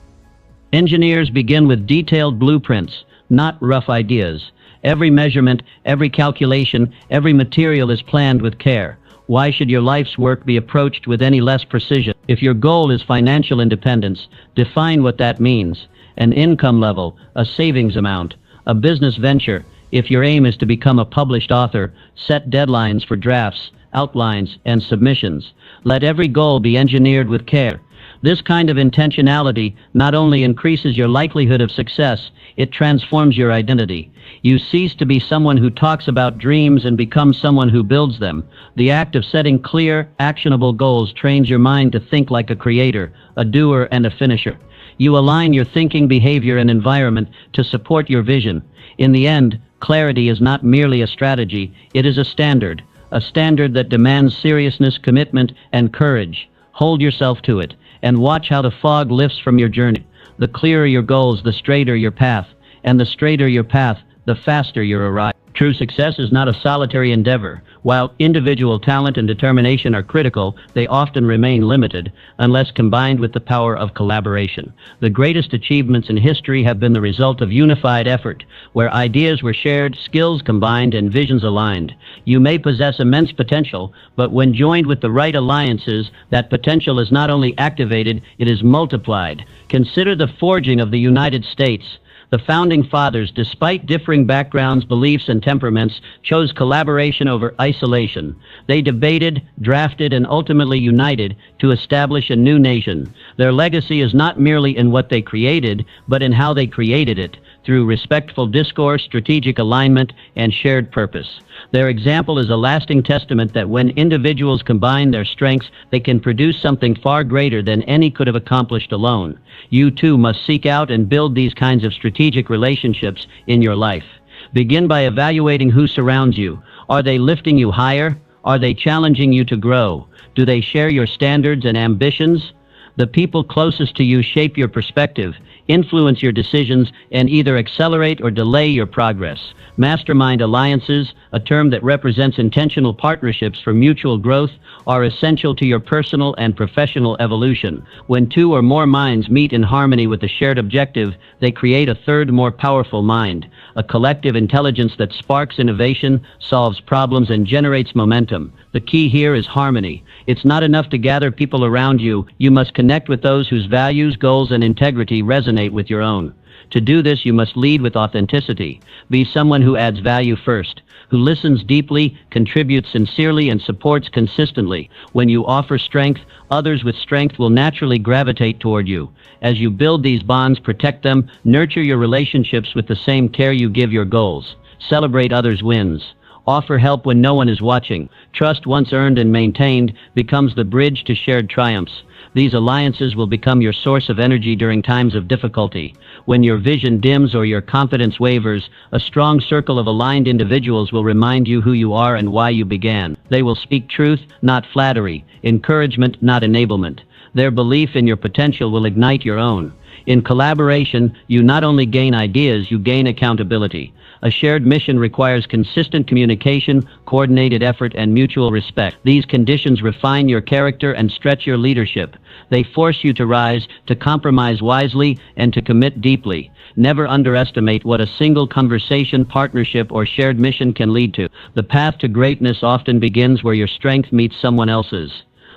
Engineers begin with detailed blueprints, not rough ideas. Every measurement, every calculation, every material is planned with care. Why should your life's work be approached with any less precision? If your goal is financial independence, define what that means. An income level, a savings amount, a business venture. If your aim is to become a published author, set deadlines for drafts, outlines, and submissions. Let every goal be engineered with care. This kind of intentionality not only increases your likelihood of success, it transforms your identity. You cease to be someone who talks about dreams and become someone who builds them. The act of setting clear, actionable goals trains your mind to think like a creator, a doer, and a finisher. You align your thinking, behavior, and environment to support your vision. In the end, clarity is not merely a strategy, it is a standard that demands seriousness, commitment, and courage. Hold yourself to it, and watch how the fog lifts from your journey. The clearer your goals, the straighter your path, and the straighter your path, the faster you arrive. True success is not a solitary endeavor. While individual talent and determination are critical, they often remain limited unless combined with the power of collaboration. The greatest achievements in history have been the result of unified effort, where ideas were shared, skills combined, and visions aligned. You may possess immense potential, but when joined with the right alliances, that potential is not only activated, it is multiplied. Consider the forging of the United States. The Founding Fathers, despite differing backgrounds, beliefs, and temperaments, chose collaboration over isolation. They debated, drafted, and ultimately united to establish a new nation. Their legacy is not merely in what they created, but in how they created it, through respectful discourse, strategic alignment, and shared purpose. Their example is a lasting testament that when individuals combine their strengths, they can produce something far greater than any could have accomplished alone. You too must seek out and build these kinds of strategic relationships in your life. Begin by evaluating who surrounds you. Are they lifting you higher? Are they challenging you to grow? Do they share your standards and ambitions? The people closest to you shape your perspective, influence your decisions, and either accelerate or delay your progress. Mastermind alliances, a term that represents intentional partnerships for mutual growth, are essential to your personal and professional evolution. When two or more minds meet in harmony with a shared objective, they create a third, more powerful mind, a collective intelligence that sparks innovation, solves problems, and generates momentum. The key here is harmony. It's not enough to gather people around you. You must connect with those whose values, goals, and integrity resonate with your own. To do this, you must lead with authenticity. Be someone who adds value first, who listens deeply, contributes sincerely, and supports consistently. When you offer strength, others with strength will naturally gravitate toward you. As you build these bonds, protect them, nurture your relationships with the same care you give your goals. Celebrate others' wins. Offer help when no one is watching. Trust, once earned and maintained, becomes the bridge to shared triumphs. These alliances will become your source of energy during times of difficulty. When your vision dims or your confidence wavers, a strong circle of aligned individuals will remind you who you are and why you began. They will speak truth, not flattery, encouragement, not enablement. Their belief in your potential will ignite your own. In collaboration, you not only gain ideas, you gain accountability. A shared mission requires consistent communication, coordinated effort, and mutual respect. These conditions refine your character and stretch your leadership. They force you to rise, to compromise wisely, and to commit deeply. Never underestimate what a single conversation, partnership, or shared mission can lead to. The path to greatness often begins where your strength meets someone else's.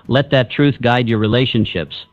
Let that truth guide your relationships.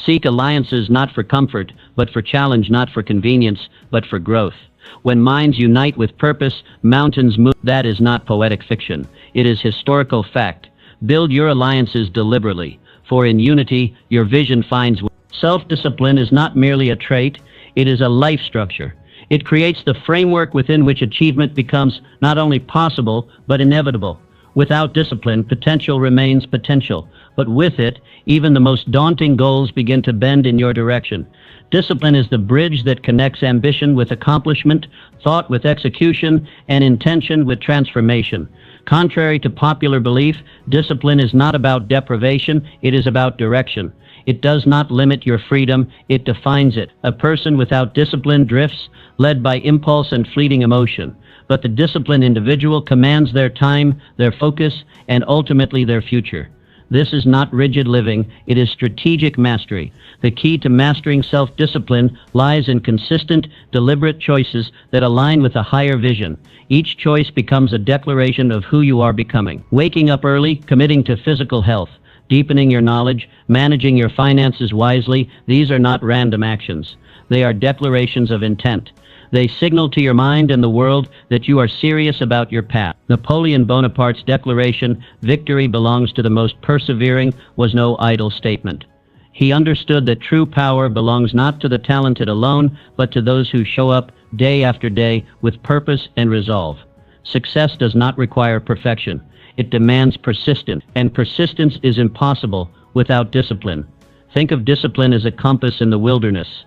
Seek alliances not for comfort, but for challenge, not for convenience, but for growth. When minds unite with purpose, mountains move. That is not poetic fiction. It is historical fact. Build your alliances deliberately, for in unity, your vision finds way. Self-discipline is not merely a trait, it is a life structure. It creates the framework within which achievement becomes not only possible, but inevitable. Without discipline, potential remains potential, but with it, even the most daunting goals begin to bend in your direction. Discipline is the bridge that connects ambition with accomplishment, thought with execution, and intention with transformation. Contrary to popular belief, discipline is not about deprivation, it is about direction. It does not limit your freedom, it defines it. A person without discipline drifts, led by impulse and fleeting emotion. But the disciplined individual commands their time, their focus, and ultimately their future. This is not rigid living, it is strategic mastery. The key to mastering self-discipline lies in consistent, deliberate choices that align with a higher vision. Each choice becomes a declaration of who you are becoming. Waking up early, committing to physical health, deepening your knowledge, managing your finances wisely, these are not random actions. They are declarations of intent. They signal to your mind and the world that you are serious about your path. Napoleon Bonaparte's declaration, "Victory belongs to the most persevering," was no idle statement. He understood that true power belongs not to the talented alone, but to those who show up day after day with purpose and resolve. Success does not require perfection. It demands persistence, and persistence is impossible without discipline. Think of discipline as a compass in the wilderness.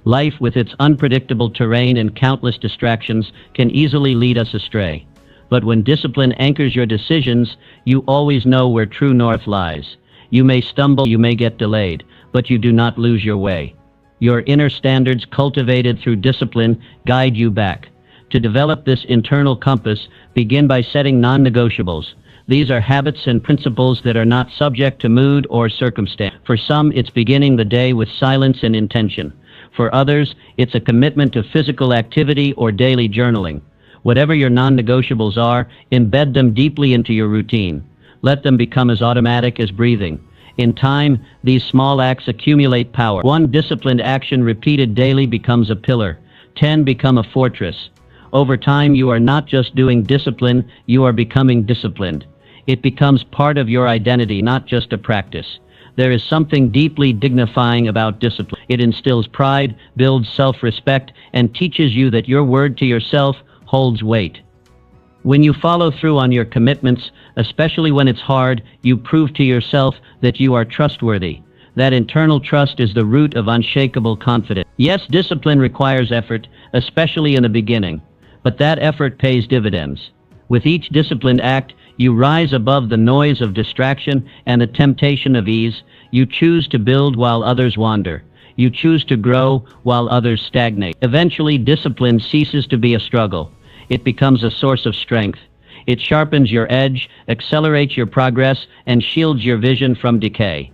Life, with its unpredictable terrain and countless distractions, can easily lead us astray. But when discipline anchors your decisions, you always know where true north lies. You may stumble, you may get delayed, but you do not lose your way. Your inner standards, cultivated through discipline, guide you back. To develop this internal compass, begin by setting non-negotiables. These are habits and principles that are not subject to mood or circumstance. For some, it's beginning the day with silence and intention. For others, it's a commitment to physical activity or daily journaling. Whatever your non-negotiables are, embed them deeply into your routine. Let them become as automatic as breathing. In time, these small acts accumulate power. One disciplined action repeated daily becomes a pillar. 10 become a fortress. Over time, you are not just doing discipline, you are becoming disciplined. It becomes part of your identity, not just a practice. There is something deeply dignifying about discipline. It instills pride, builds self-respect, and teaches you that your word to yourself holds weight. When you follow through on your commitments, especially when it's hard, you prove to yourself that you are trustworthy. That internal trust is the root of unshakable confidence. Yes, discipline requires effort, especially in the beginning, but that effort pays dividends. With each disciplined act, you rise above the noise of distraction and the temptation of ease. You choose to build while others wander. You choose to grow while others stagnate. Eventually, discipline ceases to be a struggle. It becomes a source of strength. It sharpens your edge, accelerates your progress, and shields your vision from decay.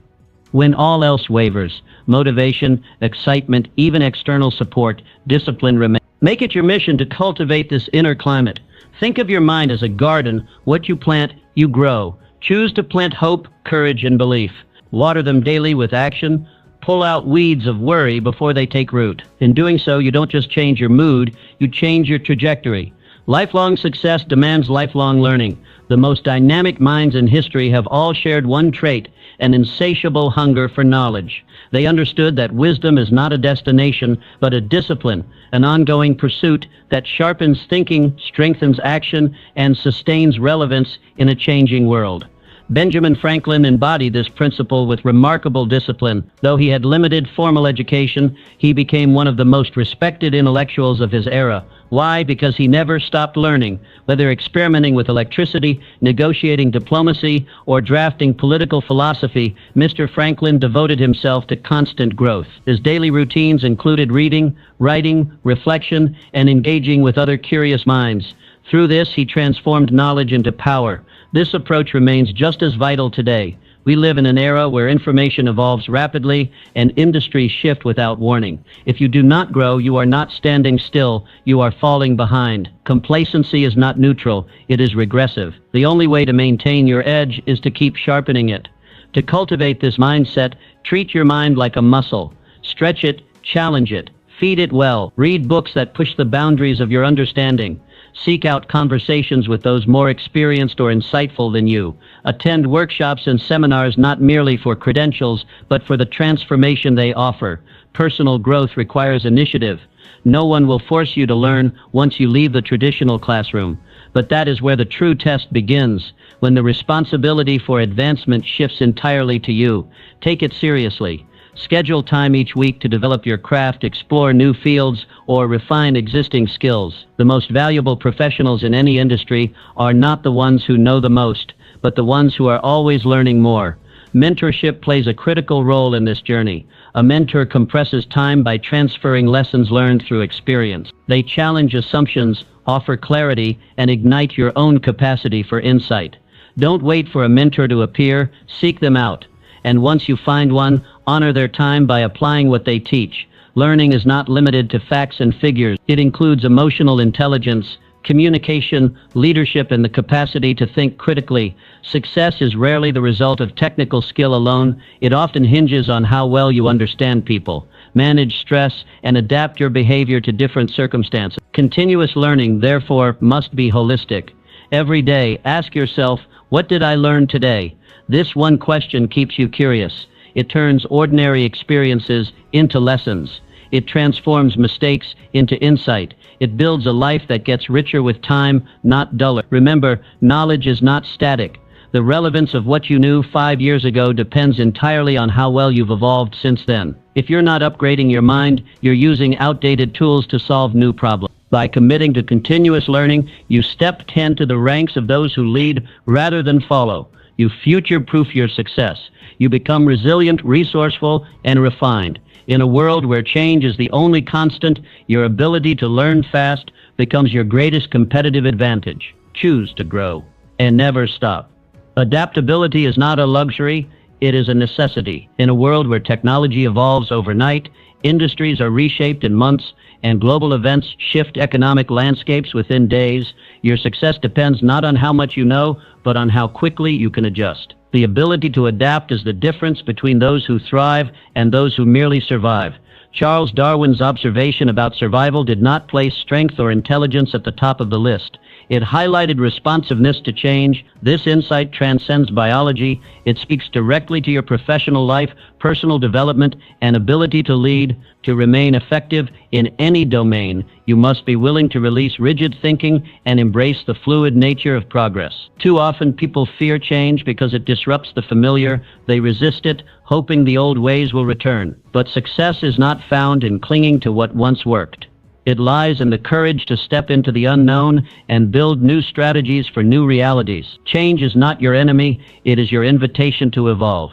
When all else wavers, motivation, excitement, even external support, discipline remains. Make it your mission to cultivate this inner climate. Think of your mind as a garden. What you plant, you grow. Choose to plant hope, courage, and belief. Water them daily with action. Pull out weeds of worry before they take root. In doing so, you don't just change your mood, you change your trajectory. Lifelong success demands lifelong learning. The most dynamic minds in history have all shared one trait, an insatiable hunger for knowledge. They understood that wisdom is not a destination, but a discipline, an ongoing pursuit that sharpens thinking, strengthens action, and sustains relevance in a changing world. Benjamin Franklin embodied this principle with remarkable discipline. Though he had limited formal education, he became one of the most respected intellectuals of his era. Why? Because he never stopped learning. Whether experimenting with electricity, negotiating diplomacy, or drafting political philosophy, Mr. Franklin devoted himself to constant growth. His daily routines included reading, writing, reflection, and engaging with other curious minds. Through this, he transformed knowledge into power. This approach remains just as vital today. We live in an era where information evolves rapidly and industries shift without warning. If you do not grow, you are not standing still, you are falling behind. Complacency is not neutral, it is regressive. The only way to maintain your edge is to keep sharpening it. To cultivate this mindset, treat your mind like a muscle. Stretch it, challenge it, feed it well. Read books that push the boundaries of your understanding. Seek out conversations with those more experienced or insightful than you. Attend workshops and seminars not merely for credentials, but for the transformation they offer. Personal growth requires initiative. No one will force you to learn once you leave the traditional classroom. But that is where the true test begins, when the responsibility for advancement shifts entirely to you. Take it seriously. Schedule time each week to develop your craft, explore new fields, or refine existing skills. The most valuable professionals in any industry are not the ones who know the most, but the ones who are always learning more. Mentorship plays a critical role in this journey. A mentor compresses time by transferring lessons learned through experience. They challenge assumptions, offer clarity, and ignite your own capacity for insight. Don't wait for a mentor to appear, seek them out. And once you find one, honor their time by applying what they teach. Learning is not limited to facts and figures. It includes emotional intelligence, communication, leadership, and the capacity to think critically. Success is rarely the result of technical skill alone. It often hinges on how well you understand people, manage stress, and adapt your behavior to different circumstances. Continuous learning, therefore, must be holistic. Every day, ask yourself, what did I learn today? This one question keeps you curious. It turns ordinary experiences into lessons. It transforms mistakes into insight. It builds a life that gets richer with time, not duller. Remember, knowledge is not static. The relevance of what you knew 5 years ago depends entirely on how well you've evolved since then. If you're not upgrading your mind, you're using outdated tools to solve new problems. By committing to continuous learning, you step into the ranks of those who lead rather than follow. You future-proof your success. You become resilient, resourceful, and refined. In a world where change is the only constant, your ability to learn fast becomes your greatest competitive advantage. Choose to grow and never stop. Adaptability is not a luxury, it is a necessity. In a world where technology evolves overnight, industries are reshaped in months, and global events shift economic landscapes within days, your success depends not on how much you know, but on how quickly you can adjust. The ability to adapt is the difference between those who thrive and those who merely survive. Charles Darwin's observation about survival did not place strength or intelligence at the top of the list. It highlighted responsiveness to change. This insight transcends biology. It speaks directly to your professional life, personal development, and ability to lead. To remain effective in any domain, you must be willing to release rigid thinking and embrace the fluid nature of progress. Too often people fear change because it disrupts the familiar. They resist it, hoping the old ways will return. But success is not found in clinging to what once worked. It lies in the courage to step into the unknown and build new strategies for new realities. Change is not your enemy, it is your invitation to evolve.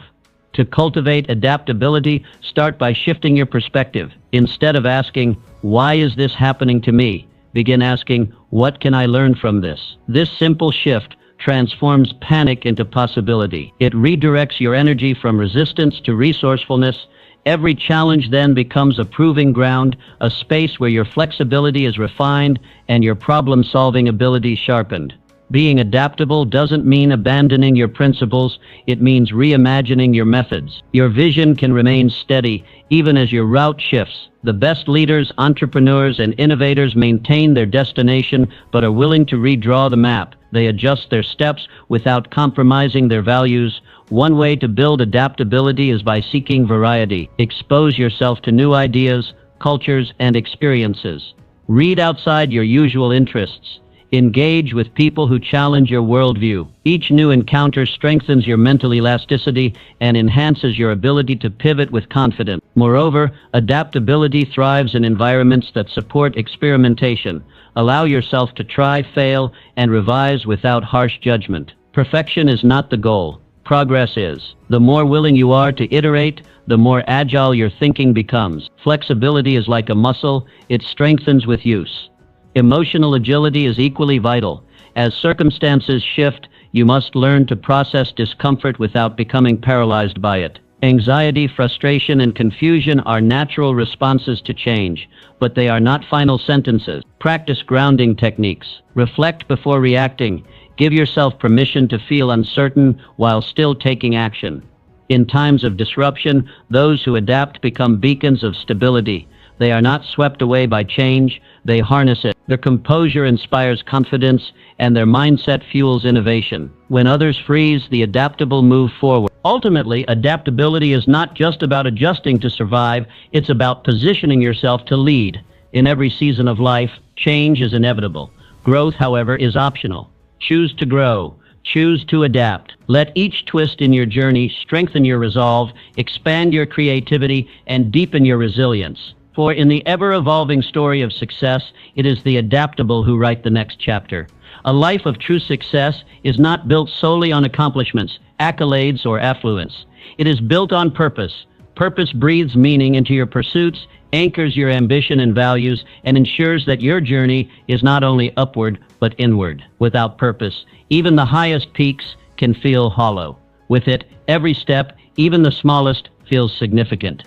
To cultivate adaptability, start by shifting your perspective. Instead of asking, "Why is this happening to me?" begin asking, "What can I learn from this?" This simple shift transforms panic into possibility. It redirects your energy from resistance to resourcefulness. Every challenge then becomes a proving ground, a space where your flexibility is refined and your problem-solving ability sharpened. Being adaptable doesn't mean abandoning your principles, it means reimagining your methods. Your vision can remain steady, even as your route shifts. The best leaders, entrepreneurs, and innovators maintain their destination, but are willing to redraw the map. They adjust their steps without compromising their values. One way to build adaptability is by seeking variety. Expose yourself to new ideas, cultures, and experiences. Read outside your usual interests. Engage with people who challenge your worldview. Each new encounter strengthens your mental elasticity and enhances your ability to pivot with confidence. Moreover, adaptability thrives in environments that support experimentation. Allow yourself to try, fail, and revise without harsh judgment. Perfection is not the goal. Progress is. The more willing you are to iterate, the more agile your thinking becomes. Flexibility is like a muscle, it strengthens with use. Emotional agility is equally vital. As circumstances shift, you must learn to process discomfort without becoming paralyzed by it. Anxiety, frustration, and confusion are natural responses to change, but they are not final sentences. Practice grounding techniques. Reflect before reacting. Give yourself permission to feel uncertain while still taking action. In times of disruption, those who adapt become beacons of stability. They are not swept away by change, they harness it. Their composure inspires confidence, and their mindset fuels innovation. When others freeze, the adaptable move forward. Ultimately, adaptability is not just about adjusting to survive, it's about positioning yourself to lead. In every season of life, change is inevitable. Growth, however, is optional. Choose to grow. Choose to adapt. Let each twist in your journey strengthen your resolve, expand your creativity, and deepen your resilience. For in the ever-evolving story of success, it is the adaptable who write the next chapter. A life of true success is not built solely on accomplishments, accolades, or affluence. It is built on purpose. Purpose breathes meaning into your pursuits, anchors your ambition and values, and ensures that your journey is not only upward, but inward. Without purpose, even the highest peaks can feel hollow. With it, every step, even the smallest, feels significant.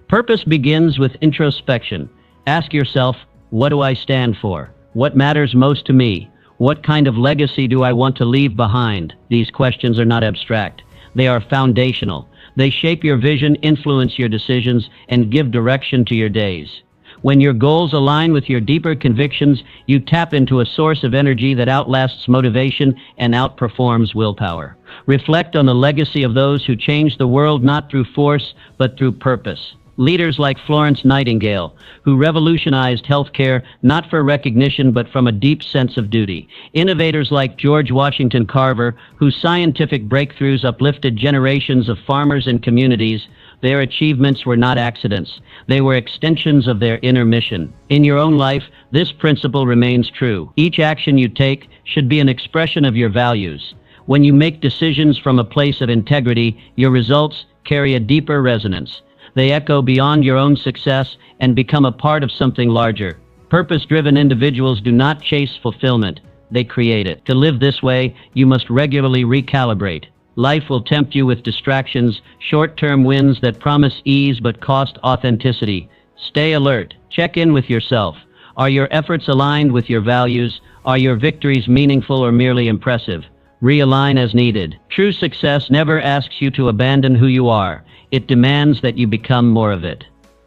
Purpose begins with introspection. Ask yourself, what do I stand for? What matters most to me? What kind of legacy do I want to leave behind? These questions are not abstract. They are foundational. They shape your vision, influence your decisions, and give direction to your days. When your goals align with your deeper convictions, you tap into a source of energy that outlasts motivation and outperforms willpower. Reflect on the legacy of those who changed the world not through force, but through purpose. Leaders like Florence Nightingale, who revolutionized healthcare not for recognition but from a deep sense of duty. Innovators like George Washington Carver, whose scientific breakthroughs uplifted generations of farmers and communities. Their achievements were not accidents. They were extensions of their inner mission. In your own life, this principle remains true. Each action you take should be an expression of your values. When you make decisions from a place of integrity, your results carry a deeper resonance. They echo beyond your own success and become a part of something larger. Purpose-driven individuals do not chase fulfillment. they create it. To live this way, you must regularly recalibrate. Life will tempt you with distractions, short-term wins that promise ease but cost authenticity. Stay alert. Check in with yourself. Are your efforts aligned with your values? Are your victories meaningful or merely impressive? Realign as needed. True success never asks you to abandon who you are. It demands that you become more of it.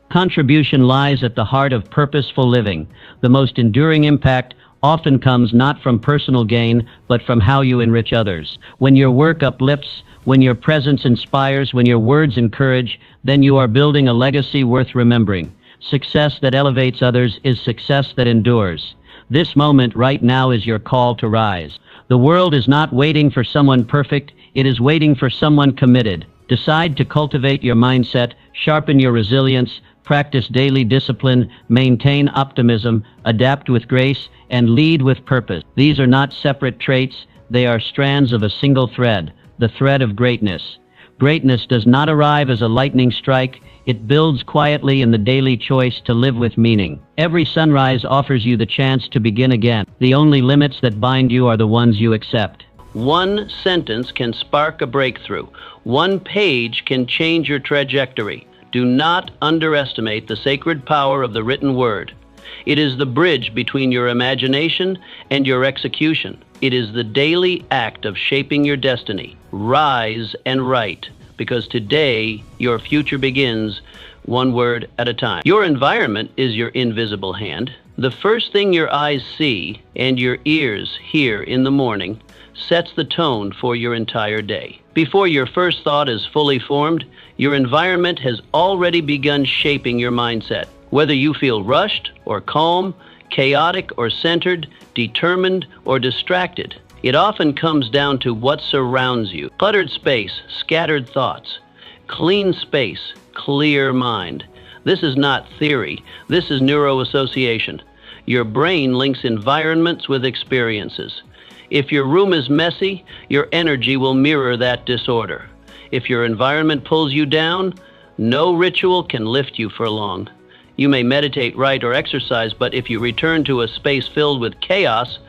Contribution lies at the heart of purposeful living. The most enduring impact often comes not from personal gain, but from how you enrich others. When your work uplifts, when your presence inspires, when your words encourage, then you are building a legacy worth remembering. Success that elevates others is success that endures. This moment right now is your call to rise. The world is not waiting for someone perfect, it is waiting for someone committed. Decide to cultivate your mindset, sharpen your resilience, practice daily discipline, maintain optimism, adapt with grace, and lead with purpose. These are not separate traits, they are strands of a single thread, the thread of greatness. Greatness does not arrive as a lightning strike, it builds quietly in the daily choice to live with meaning. Every sunrise offers you the chance to begin again. The only limits that bind you are the ones you accept. One sentence can spark a breakthrough. One page can change your trajectory. Do not underestimate the sacred power of the written word. It is the bridge between your imagination and your execution. It is the daily act of shaping your destiny. Rise and write, because today your future begins one word at a time. Your environment is your invisible hand. The first thing your eyes see and your ears hear in the morning sets the tone for your entire day. Before your first thought is fully formed, your environment has already begun shaping your mindset. Whether you feel rushed or calm, chaotic or centered, determined or distracted, it often comes down to what surrounds you. Cluttered space, scattered thoughts. Clean space, clear mind. This is not theory, this is neuroassociation. Your brain links environments with experiences. If your room is messy, your energy will mirror that disorder. If your environment pulls you down, no ritual can lift you for long. You may meditate, write, or exercise, but if you return to a space filled with chaos,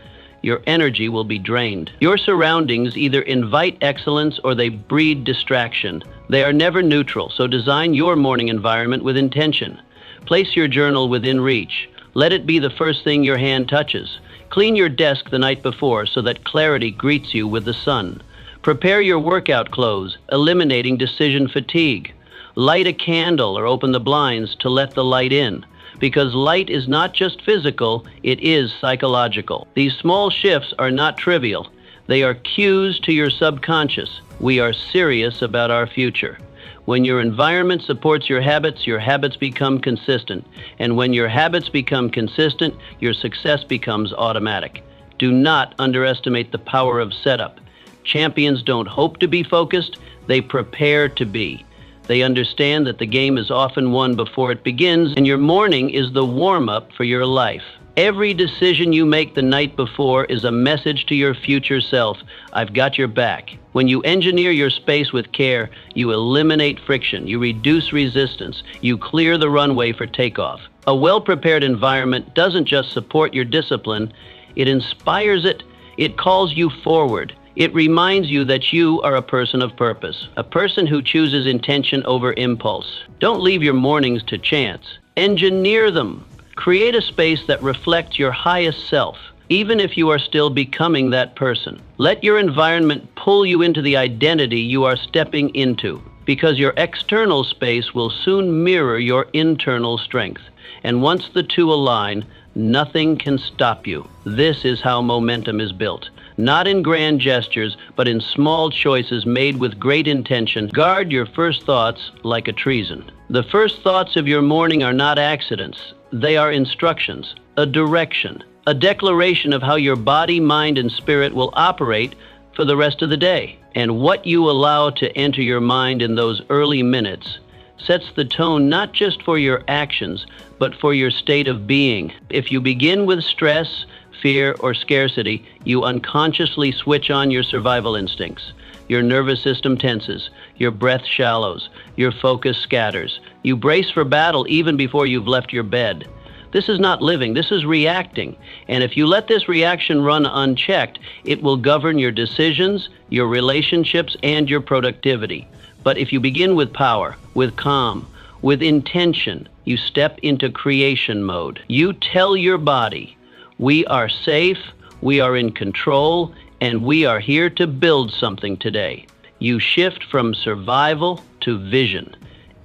your energy will be drained. Your surroundings either invite excellence or they breed distraction. They are never neutral, so design your morning environment with intention. Place your journal within reach. Let it be the first thing your hand touches. Clean your desk the night before so that clarity greets you with the sun. Prepare your workout clothes, eliminating decision fatigue. Light a candle or open the blinds to let the light in, because light is not just physical, it is psychological. These small shifts are not trivial. They are cues to your subconscious. We are serious about our future. When your environment supports your habits become consistent. And when your habits become consistent, your success becomes automatic. Do not underestimate the power of setup. Champions don't hope to be focused, they prepare to be. They understand that the game is often won before it begins, and your morning is the warm-up for your life. Every decision you make the night before is a message to your future self. I've got your back. When you engineer your space with care, you eliminate friction, you reduce resistance, you clear the runway for takeoff. A well-prepared environment doesn't just support your discipline, it inspires it, it calls you forward. It reminds you that you are a person of purpose, a person who chooses intention over impulse. Don't leave your mornings to chance. Engineer them. Create a space that reflects your highest self, even if you are still becoming that person. Let your environment pull you into the identity you are stepping into, because your external space will soon mirror your internal strength. And once the two align, nothing can stop you. This is how momentum is built. Not in grand gestures, but in small choices made with great intention. Guard your first thoughts like a treason. The first thoughts of your morning are not accidents. They are instructions, a direction, a declaration of how your body, mind, and spirit will operate for the rest of the day. And what you allow to enter your mind in those early minutes sets the tone not just for your actions, but for your state of being. If you begin with stress, fear, or scarcity, you unconsciously switch on your survival instincts. Your nervous system tenses, your breath shallows, your focus scatters. You brace for battle even before you've left your bed. This is not living, this is reacting. And if you let this reaction run unchecked, it will govern your decisions, your relationships, and your productivity. But if you begin with power, with calm, with intention, you step into creation mode. You tell your body, we are safe, we are in control, and we are here to build something today. You shift from survival to vision.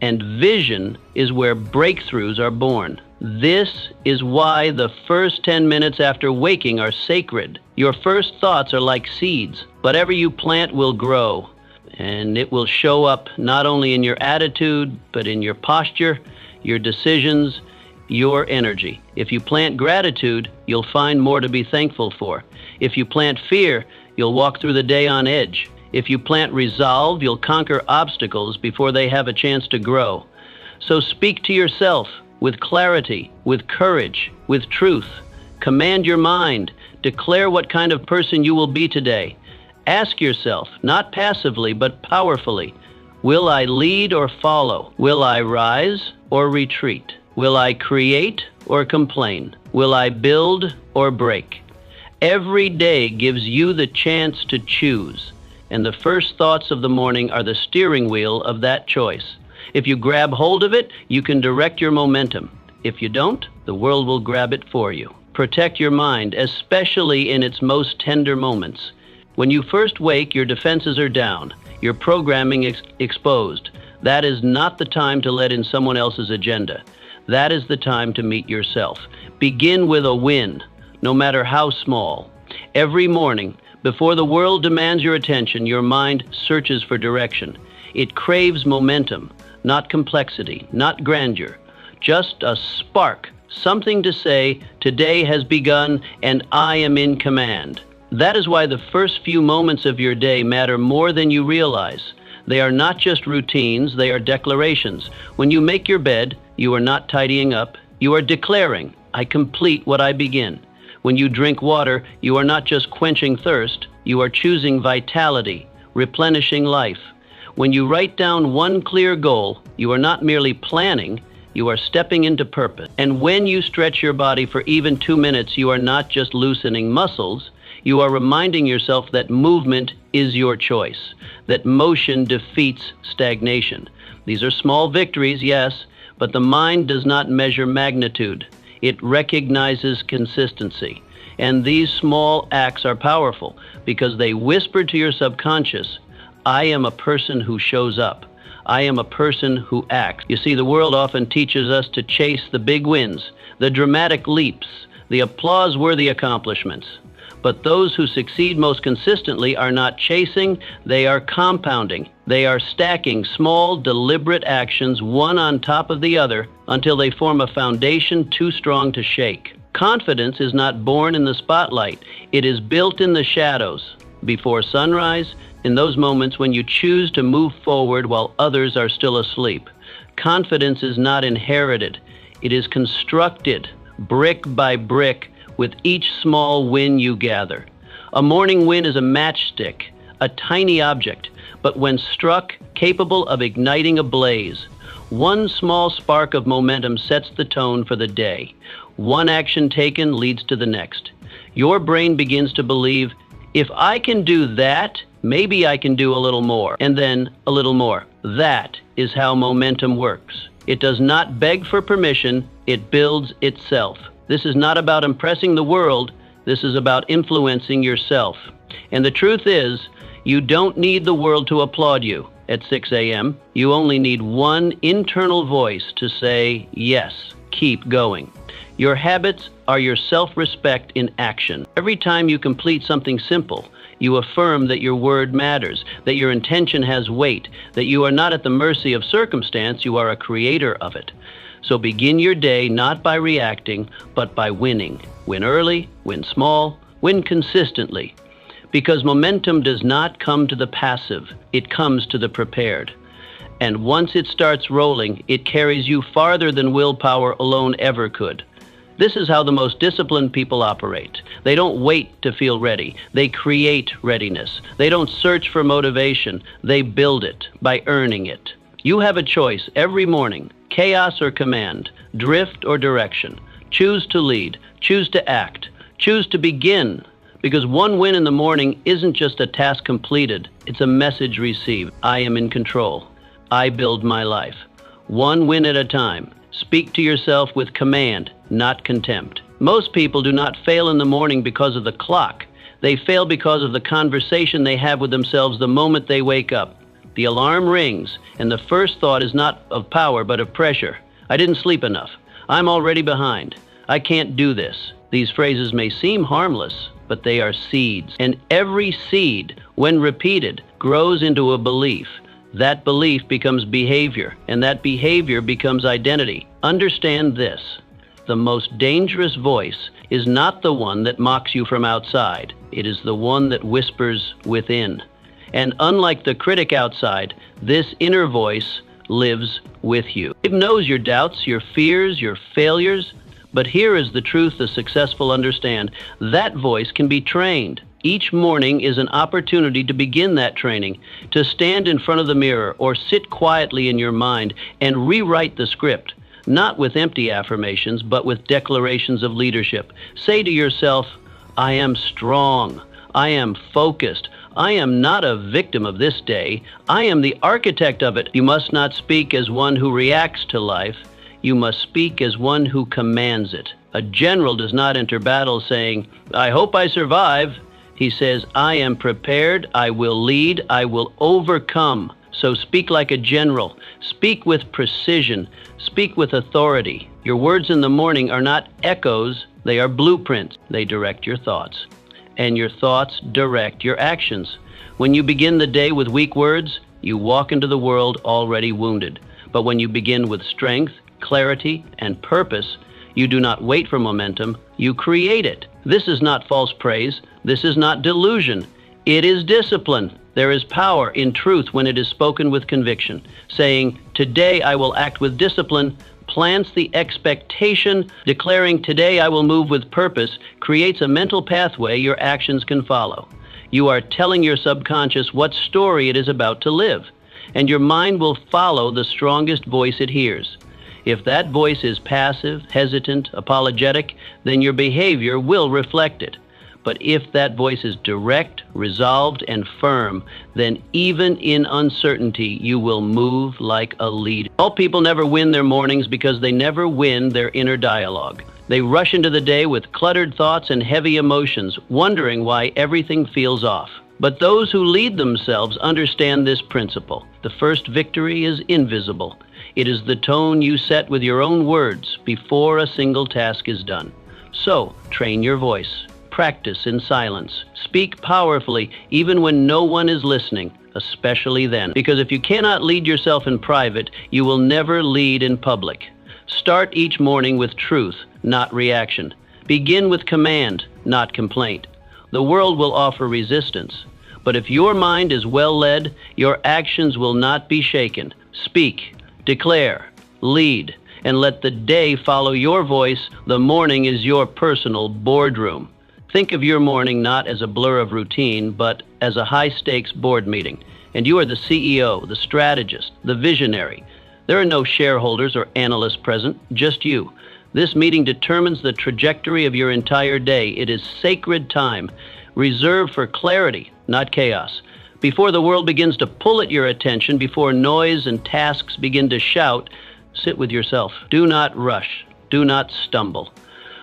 And vision is where breakthroughs are born. This is why the first 10 minutes after waking are sacred. Your first thoughts are like seeds. Whatever you plant will grow. And it will show up not only in your attitude, but in your posture, your decisions, your energy. If you plant gratitude, you'll find more to be thankful for. If you plant fear, you'll walk through the day on edge. If you plant resolve, you'll conquer obstacles before they have a chance to grow. So speak to yourself with clarity, with courage, with truth. Command your mind. Declare what kind of person you will be today. Ask yourself, not passively, but powerfully, will I lead or follow? Will I rise or retreat? Will I create or complain? Will I build or break? Every day gives you the chance to choose, and the first thoughts of the morning are the steering wheel of that choice. If you grab hold of it, you can direct your momentum. If you don't, the world will grab it for you. Protect your mind, especially in its most tender moments. When you first wake, your defenses are down, your programming exposed. That is not the time to let in someone else's agenda. That is the time to meet yourself. Begin with a win, no matter how small. Every morning, before the world demands your attention, your mind searches for direction. It craves momentum, not complexity, not grandeur. Just a spark, something to say, today has begun and I am in command. That is why the first few moments of your day matter more than you realize. They are not just routines, they are declarations. When you make your bed, you are not tidying up, you are declaring, I complete what I begin. When you drink water, you are not just quenching thirst, you are choosing vitality, replenishing life. When you write down one clear goal, you are not merely planning, you are stepping into purpose. And when you stretch your body for even 2 minutes, you are not just loosening muscles, you are reminding yourself that movement is your choice, that motion defeats stagnation. These are small victories, yes, but the mind does not measure magnitude. It recognizes consistency. And these small acts are powerful because they whisper to your subconscious, I am a person who shows up. I am a person who acts. You see, the world often teaches us to chase the big wins, the dramatic leaps, the applause-worthy accomplishments. But those who succeed most consistently are not chasing, they are compounding. They are stacking small, deliberate actions one on top of the other until they form a foundation too strong to shake. Confidence is not born in the spotlight. It is built in the shadows, before sunrise, in those moments when you choose to move forward while others are still asleep. Confidence is not inherited. It is constructed, brick by brick, with each small win you gather. A morning win is a matchstick, a tiny object, but when struck, capable of igniting a blaze. One small spark of momentum sets the tone for the day. One action taken leads to the next. Your brain begins to believe, if I can do that, maybe I can do a little more, and then a little more. That is how momentum works. It does not beg for permission, it builds itself. This is not about impressing the world, this is about influencing yourself. And the truth is, you don't need the world to applaud you at 6 a.m. You only need one internal voice to say, yes, keep going. Your habits are your self-respect in action. Every time you complete something simple, you affirm that your word matters, that your intention has weight, that you are not at the mercy of circumstance, you are a creator of it. So begin your day not by reacting, but by winning. Win early, win small, win consistently. Because momentum does not come to the passive, it comes to the prepared. And once it starts rolling, it carries you farther than willpower alone ever could. This is how the most disciplined people operate. They don't wait to feel ready. They create readiness. They don't search for motivation. They build it by earning it. You have a choice every morning, chaos or command, drift or direction. Choose to lead. Choose to act. Choose to begin. Because one win in the morning isn't just a task completed, it's a message received. I am in control. I build my life. One win at a time. Speak to yourself with command, not contempt. Most people do not fail in the morning because of the clock. They fail because of the conversation they have with themselves the moment they wake up. The alarm rings, and the first thought is not of power but of pressure. I didn't sleep enough. I'm already behind. I can't do this. These phrases may seem harmless, but they are seeds. And every seed, when repeated, grows into a belief. That belief becomes behavior, and that behavior becomes identity. Understand this. The most dangerous voice is not the one that mocks you from outside. It is the one that whispers within. And unlike the critic outside, this inner voice lives with you. It knows your doubts, your fears, your failures. But here is the truth the successful understand. That voice can be trained. Each morning is an opportunity to begin that training, to stand in front of the mirror or sit quietly in your mind and rewrite the script, not with empty affirmations, but with declarations of leadership. Say to yourself, I am strong. I am focused. I am not a victim of this day. I am the architect of it. You must not speak as one who reacts to life. You must speak as one who commands it. A general does not enter battle saying, I hope I survive. He says, I am prepared, I will lead, I will overcome. So speak like a general. Speak with precision. Speak with authority. Your words in the morning are not echoes, they are blueprints. They direct your thoughts. And your thoughts direct your actions. When you begin the day with weak words, you walk into the world already wounded. But when you begin with strength, clarity, and purpose, you do not wait for momentum, you create it. This is not false praise. This is not delusion. It is discipline. There is power in truth when it is spoken with conviction. Saying, today I will act with discipline, plants the expectation. Declaring, today I will move with purpose, creates a mental pathway your actions can follow. You are telling your subconscious what story it is about to live, and your mind will follow the strongest voice it hears. If that voice is passive, hesitant, apologetic, then your behavior will reflect it. But if that voice is direct, resolved, and firm, then even in uncertainty, you will move like a leader. All people never win their mornings because they never win their inner dialogue. They rush into the day with cluttered thoughts and heavy emotions, wondering why everything feels off. But those who lead themselves understand this principle. The first victory is invisible. It is the tone you set with your own words before a single task is done. So, train your voice. Practice in silence. Speak powerfully even when no one is listening, especially then. Because if you cannot lead yourself in private, you will never lead in public. Start each morning with truth, not reaction. Begin with command, not complaint. The world will offer resistance. But if your mind is well led, your actions will not be shaken. Speak, declare, lead, and let the day follow your voice. The morning is your personal boardroom. Think of your morning not as a blur of routine, but as a high-stakes board meeting. And you are the CEO, the strategist, the visionary. There are no shareholders or analysts present, just you. This meeting determines the trajectory of your entire day. It is sacred time, reserved for clarity, not chaos. Before the world begins to pull at your attention, before noise and tasks begin to shout, sit with yourself. Do not rush. Do not stumble.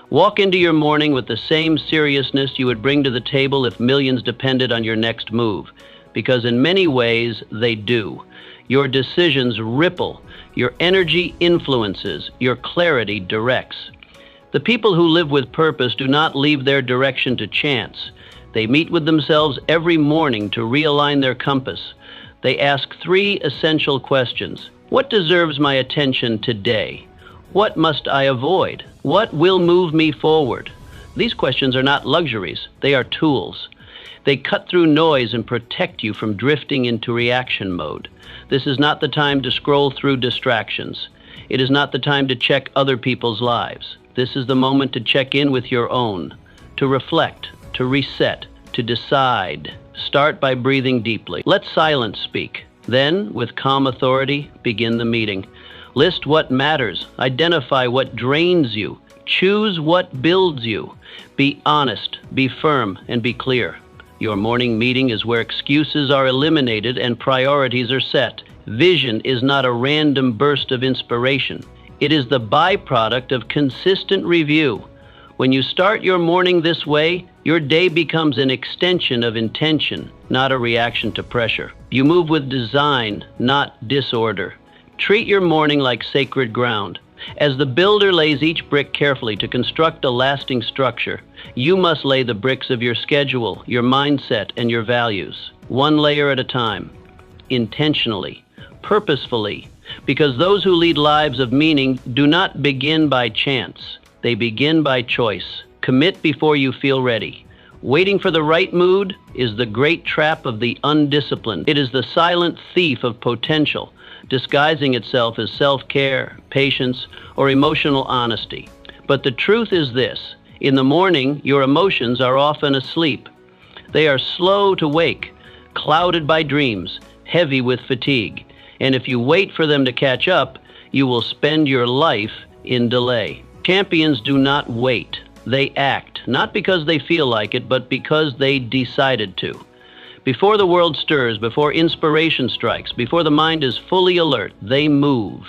Walk into your morning with the same seriousness you would bring to the table if millions depended on your next move, because in many ways they do. Your decisions ripple, your energy influences, your clarity directs. The people who live with purpose do not leave their direction to chance. They meet with themselves every morning to realign their compass. They ask three essential questions. What deserves my attention today? What must I avoid? What will move me forward? These questions are not luxuries, they are tools. They cut through noise and protect you from drifting into reaction mode. This is not the time to scroll through distractions. It is not the time to check other people's lives. This is the moment to check in with your own, to reflect, to reset, to decide. Start by breathing deeply. Let silence speak. Then, with calm authority, begin the meeting. List what matters. Identify what drains you. Choose what builds you. Be honest, be firm, and be clear. Your morning meeting is where excuses are eliminated and priorities are set. Vision is not a random burst of inspiration. It is the byproduct of consistent review. When you start your morning this way, your day becomes an extension of intention, not a reaction to pressure. You move with design, not disorder. Treat your morning like sacred ground. As the builder lays each brick carefully to construct a lasting structure, you must lay the bricks of your schedule, your mindset, and your values, one layer at a time, intentionally, purposefully, because those who lead lives of meaning do not begin by chance. They begin by choice. Commit before you feel ready. Waiting for the right mood is the great trap of the undisciplined. It is the silent thief of potential, disguising itself as self-care, patience, or emotional honesty. But the truth is this: in the morning, your emotions are often asleep. They are slow to wake, clouded by dreams, heavy with fatigue. And if you wait for them to catch up, you will spend your life in delay. Champions do not wait. They act, not because they feel like it, but because they decided to. Before the world stirs, before inspiration strikes, before the mind is fully alert, they move.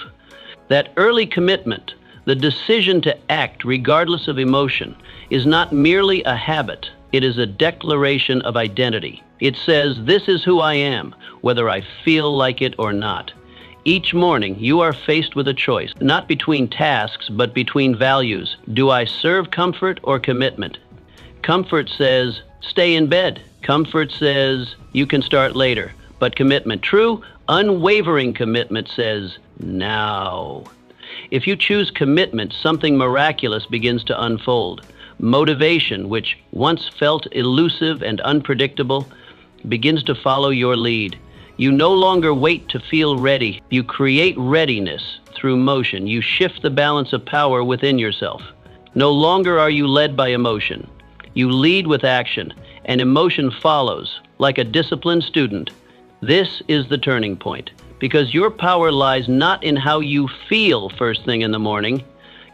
That early commitment, the decision to act regardless of emotion, is not merely a habit. It is a declaration of identity. It says, "This is who I am, whether I feel like it or not." Each morning, you are faced with a choice, not between tasks, but between values. Do I serve comfort or commitment? Comfort says, stay in bed. Comfort says, you can start later. But commitment, true, unwavering commitment says, now. If you choose commitment, something miraculous begins to unfold. Motivation, which once felt elusive and unpredictable, begins to follow your lead. You no longer wait to feel ready. You create readiness through motion. You shift the balance of power within yourself. No longer are you led by emotion. You lead with action, and emotion follows, like a disciplined student. This is the turning point, because your power lies not in how you feel first thing in the morning.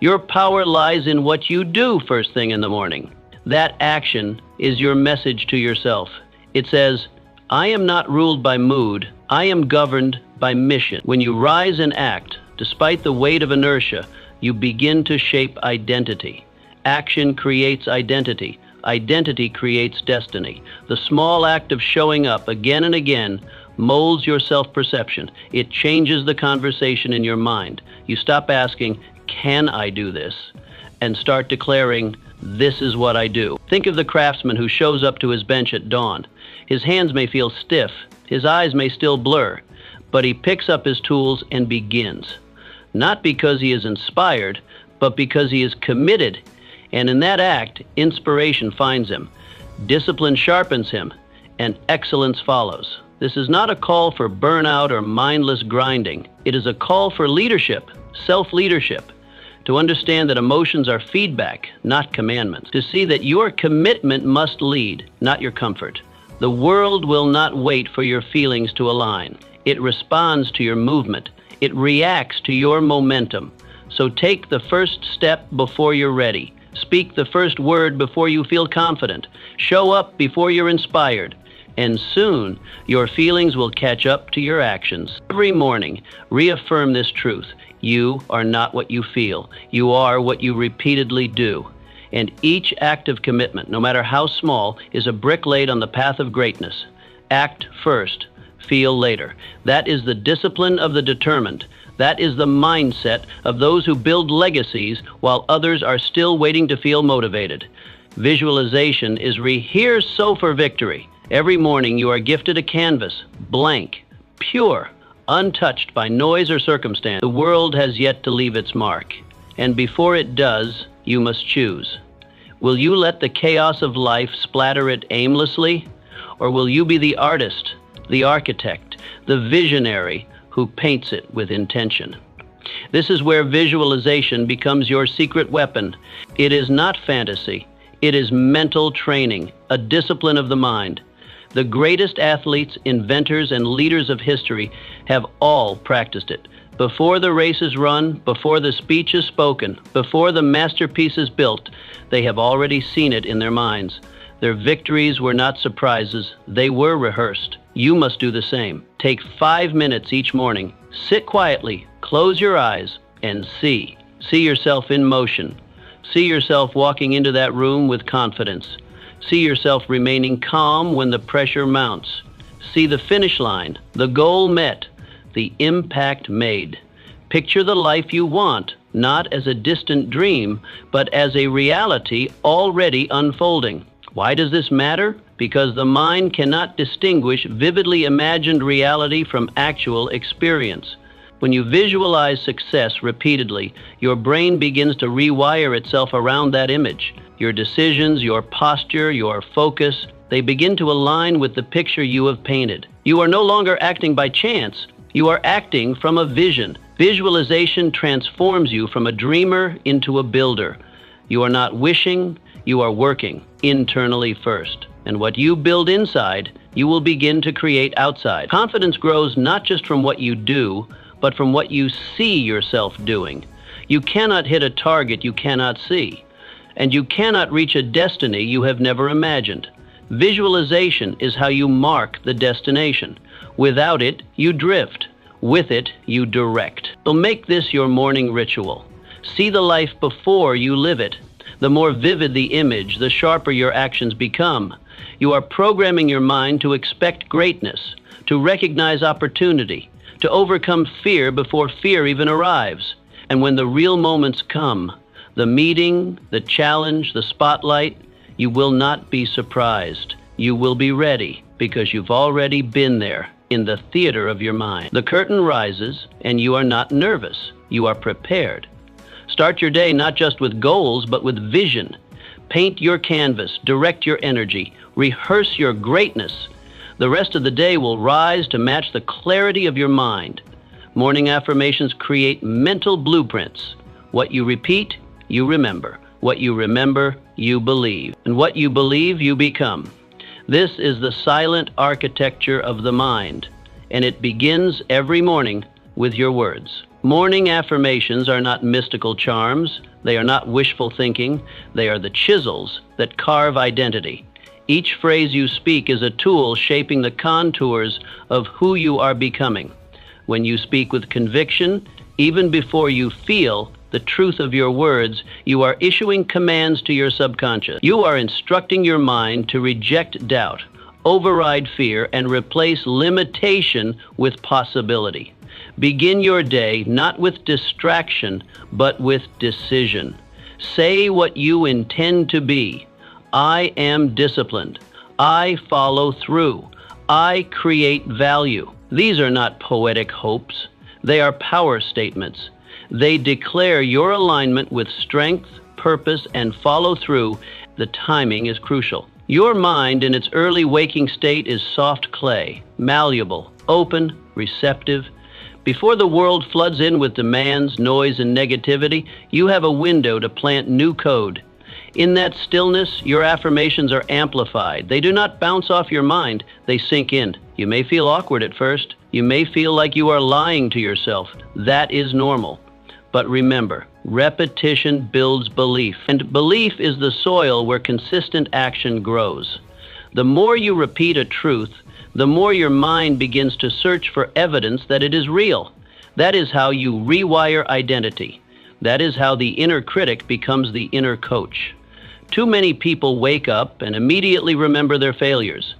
Your power lies in what you do first thing in the morning. That action is your message to yourself. It says, I am not ruled by mood, I am governed by mission. When you rise and act, despite the weight of inertia, you begin to shape identity. Action creates identity. Identity creates destiny. The small act of showing up again and again molds your self-perception. It changes the conversation in your mind. You stop asking, can I do this? And start declaring, this is what I do. Think of the craftsman who shows up to his bench at dawn. His hands may feel stiff, his eyes may still blur, but he picks up his tools and begins. Not because he is inspired, but because he is committed. And in that act, inspiration finds him, discipline sharpens him, and excellence follows. This is not a call for burnout or mindless grinding. It is a call for leadership, self-leadership, to understand that emotions are feedback, not commandments, to see that your commitment must lead, not your comfort. The world will not wait for your feelings to align. It responds to your movement. It reacts to your momentum. So take the first step before you're ready. Speak the first word before you feel confident. Show up before you're inspired. And soon, your feelings will catch up to your actions. Every morning, reaffirm this truth. You are not what you feel. You are what you repeatedly do. And each act of commitment, no matter how small, is a brick laid on the path of greatness. Act first, feel later. That is the discipline of the determined. That is the mindset of those who build legacies while others are still waiting to feel motivated. Visualization is rehearse for victory. Every morning you are gifted a canvas, blank, pure, untouched by noise or circumstance. The world has yet to leave its mark. And before it does, you must choose. Will you let the chaos of life splatter it aimlessly? Or will you be the artist, the architect, the visionary who paints it with intention? This is where visualization becomes your secret weapon. It is not fantasy. It is mental training, a discipline of the mind. The greatest athletes, inventors, and leaders of history have all practiced it. Before the race is run, before the speech is spoken, before the masterpiece is built, they have already seen it in their minds. Their victories were not surprises, they were rehearsed. You must do the same. Take 5 minutes each morning. Sit quietly, close your eyes, and see. See yourself in motion. See yourself walking into that room with confidence. See yourself remaining calm when the pressure mounts. See the finish line, the goal met, the impact made. Picture the life you want, not as a distant dream, but as a reality already unfolding. Why does this matter? Because the mind cannot distinguish vividly imagined reality from actual experience. When you visualize success repeatedly, your brain begins to rewire itself around that image. Your decisions, your posture, your focus, they begin to align with the picture you have painted. You are no longer acting by chance. You are acting from a vision. Visualization transforms you from a dreamer into a builder. You are not wishing, you are working internally first. And what you build inside, you will begin to create outside. Confidence grows not just from what you do, but from what you see yourself doing. You cannot hit a target you cannot see, and you cannot reach a destiny you have never imagined. Visualization is how you mark the destination. Without it, you drift. With it, you direct. So make this your morning ritual. See the life before you live it. The more vivid the image, the sharper your actions become. You are programming your mind to expect greatness, to recognize opportunity, to overcome fear before fear even arrives. And when the real moments come, the meeting, the challenge, the spotlight, you will not be surprised. You will be ready because you've already been there in the theater of your mind. The curtain rises and you are not nervous. You are prepared. Start your day not just with goals, but with vision. Paint your canvas, direct your energy, rehearse your greatness. The rest of the day will rise to match the clarity of your mind. Morning affirmations create mental blueprints. What you repeat, you remember. What you remember, you believe. And what you believe, you become. This is the silent architecture of the mind, and it begins every morning with your words. Morning affirmations are not mystical charms. They are not wishful thinking. They are the chisels that carve identity. Each phrase you speak is a tool shaping the contours of who you are becoming. When you speak with conviction, even before you feel the truth of your words, you are issuing commands to your subconscious. You are instructing your mind to reject doubt, override fear, and replace limitation with possibility. Begin your day not with distraction, but with decision. Say what you intend to be. I am disciplined. I follow through. I create value. These are not poetic hopes. They are power statements. They declare your alignment with strength, purpose, and follow through. The timing is crucial. Your mind in its early waking state is soft clay, malleable, open, receptive. Before the world floods in with demands, noise, and negativity, you have a window to plant new code. In that stillness, your affirmations are amplified. They do not bounce off your mind, they sink in. You may feel awkward at first. You may feel like you are lying to yourself. That is normal. But remember, repetition builds belief, and belief is the soil where consistent action grows. The more you repeat a truth, the more your mind begins to search for evidence that it is real. That is how you rewire identity. That is how the inner critic becomes the inner coach. Too many people wake up and immediately remember their failures.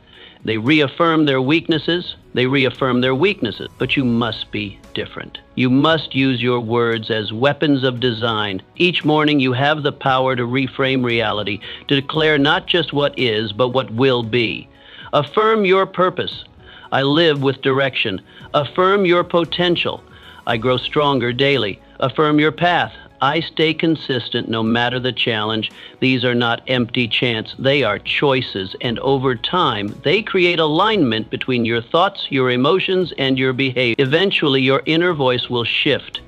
They reaffirm their weaknesses. But you must be different. You must use your words as weapons of design. Each morning you have the power to reframe reality, to declare not just what is, but what will be. Affirm your purpose. I live with direction. Affirm your potential. I grow stronger daily. Affirm your path. I stay consistent no matter the challenge. These are not empty chants. They are choices, and over time, they create alignment between your thoughts, your emotions, and your behavior. Eventually, your inner voice will shift.